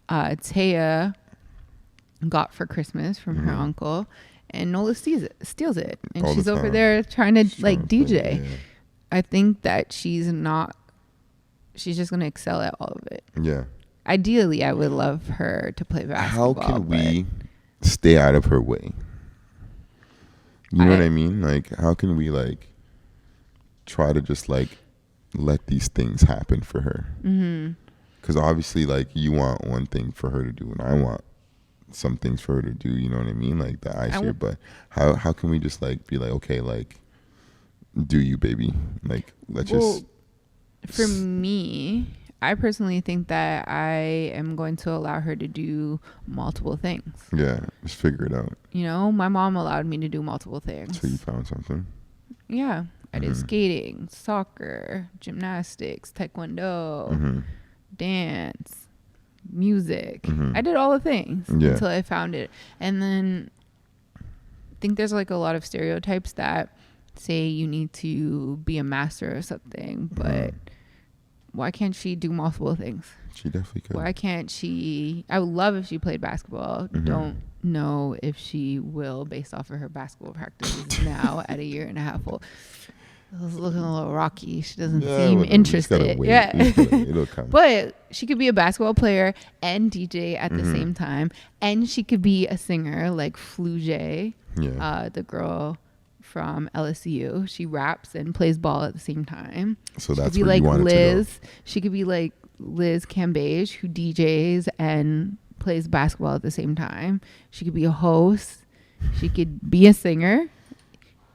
Taya got for Christmas from her uncle, and Nola steals it, and All the she's over time. there trying to like Trying to DJ. play, yeah. I think that she's just gonna excel at all of it. Yeah. Ideally, I would love her to play basketball. How can we stay out of her way? You know what I mean? Like, how can we like try to just like let these things happen for her? Because obviously, like, you want one thing for her to do, and I want some things for her to do. You know what I mean? Like that I share. But how can we just like be like, okay, like, do you, baby? Like, let's just. For me, I personally think that I am going to allow her to do multiple things. Yeah, just figure it out. You know, my mom allowed me to do multiple things. So you found something. Yeah. I did skating, soccer, gymnastics, taekwondo, dance, music. I did all the things until I found it. And then I think there's like a lot of stereotypes that say you need to be a master of something, but why can't she do multiple things? She definitely could. Why can't she? I would love if she played basketball. Don't know if she will based off of her basketball practices now at a year and a half old. It was looking a little rocky. She doesn't seem interested. Yeah. It'll come. But she could be a basketball player and DJ at the same time. And she could be a singer like Fluje, the girl from LSU. She raps and plays ball at the same time. So she that's could be where like you wanted Liz. to go. She could be like Liz Cambage, who DJs and plays basketball at the same time. She could be a host. She could be a singer.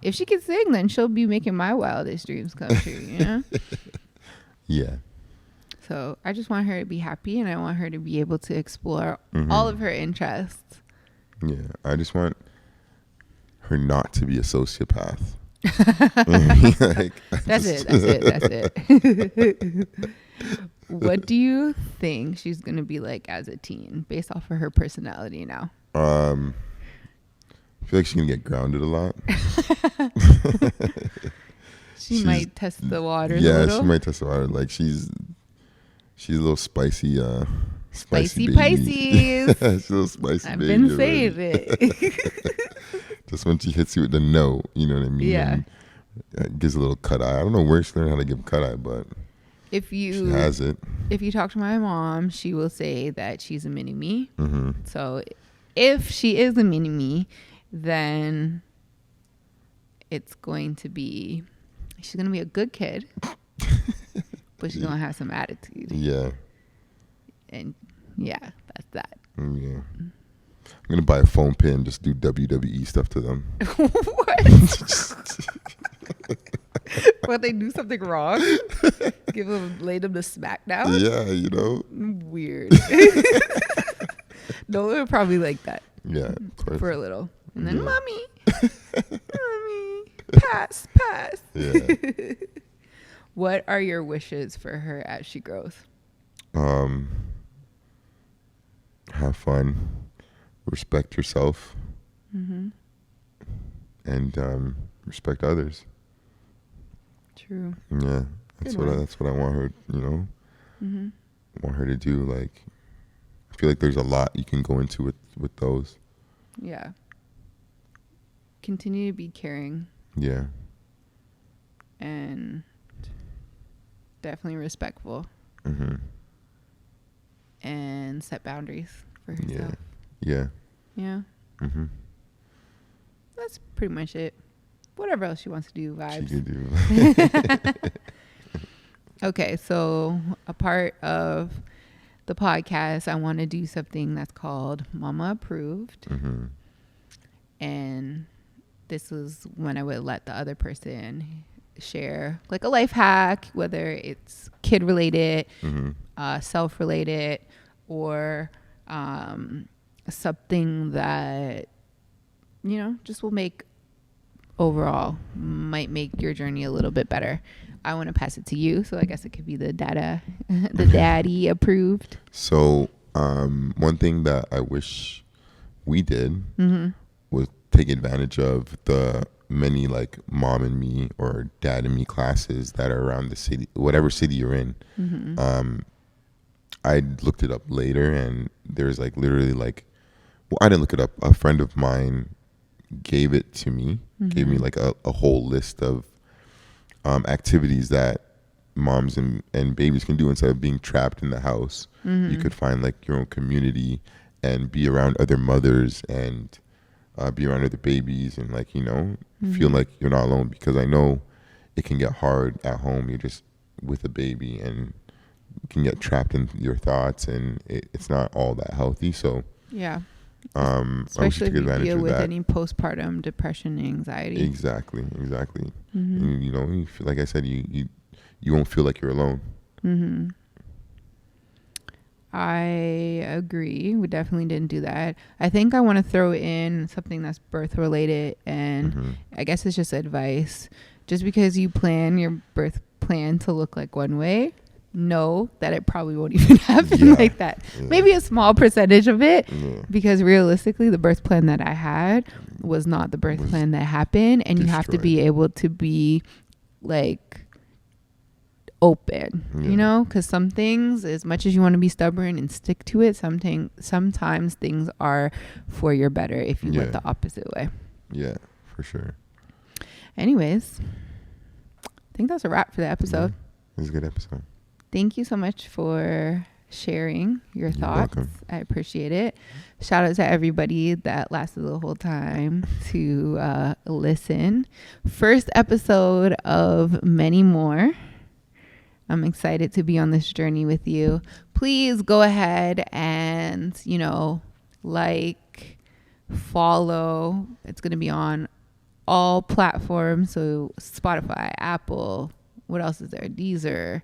If she can sing, then she'll be making my wildest dreams come true, you know? Yeah. So I just want her to be happy, and I want her to be able to explore all of her interests. Yeah. I just want her not to be a sociopath. That's it. What do you think she's going to be like as a teen based off of her personality now? I feel like she's gonna get grounded a lot. She might test the water. Yeah, she might test the water. Like she's a little spicy baby. Pisces. She's a little spicy I've baby. been saying it. Just when she hits you with the no, you know what I mean? Yeah. And gives a little cut eye. I don't know where she learned how to give cut eye, but she has it. If you talk to my mom, she will say that she's a mini me. So if she is a mini me, then she's going to be a good kid, but she's going to have some attitude. Yeah. And yeah, that's that. Yeah. I'm going to buy a foam pin, just do WWE stuff to them. What? When they do something wrong? Lay them to smack down? Yeah, you know. Weird. No, it would probably like that. Yeah, of course. For a little. And then, mommy, pass. Yeah. What are your wishes for her as she grows? Have fun, respect herself, and respect others. True. Yeah, that's what I want her. You know, I want her to do. Like, I feel like there's a lot you can go into with those. Yeah. Continue to be caring. Yeah. And definitely respectful. And set boundaries for herself. Yeah. Yeah. That's pretty much it. Whatever else she wants to do, vibes. She can do. Okay, so a part of the podcast, I want to do something that's called Mama Approved. And this was when I would let the other person share like a life hack, whether it's kid related, self related, or something that, you know, just will make overall might make your journey a little bit better. I want to pass it to you, so I guess it could be the daddy approved. So one thing that I wish we did was take advantage of the many like mom and me or dad and me classes that are around the city, whatever city you're in. I looked it up later, and there's like literally like, well, I didn't look it up. A friend of mine gave it to me, gave me like a whole list of activities that moms and babies can do instead of being trapped in the house. You could find like your own community and be around other mothers and be around other babies and like, you know, feel like you're not alone, because I know it can get hard at home. You're just with a baby and you can get trapped in your thoughts, and it's not all that healthy. So yeah, especially if you deal with any postpartum depression, anxiety. Exactly. And, you know, you feel, like I said, you won't feel like you're alone. I agree. We definitely didn't do that. I think I want to throw in something that's birth related, and I guess it's just advice. Just because you plan your birth plan to look like one way, know that it probably won't even happen like that. Maybe a small percentage of it, because realistically the birth plan that I had was not the birth plan that happened, and you have to be able to be like open, you know, because some things, as much as you want to be stubborn and stick to it, sometimes things are for your better if you went the opposite way. Yeah, for sure. Anyways, I think that's a wrap for the episode. It was a good episode. Thank you so much for sharing your thoughts. Welcome. I appreciate it. Shout out to everybody that lasted the whole time to listen. First episode of many more. I'm excited to be on this journey with you. Please go ahead and, you know, like, follow. It's going to be on all platforms. So Spotify, Apple, what else is there? Deezer.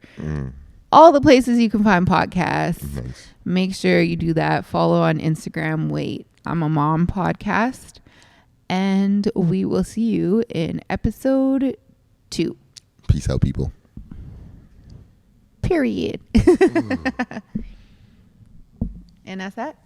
All the places you can find podcasts. Nice. Make sure you do that. Follow on Instagram. Wait, I'm a Mom podcast. And we will see you in episode 2. Peace out, people. Period. And that's that.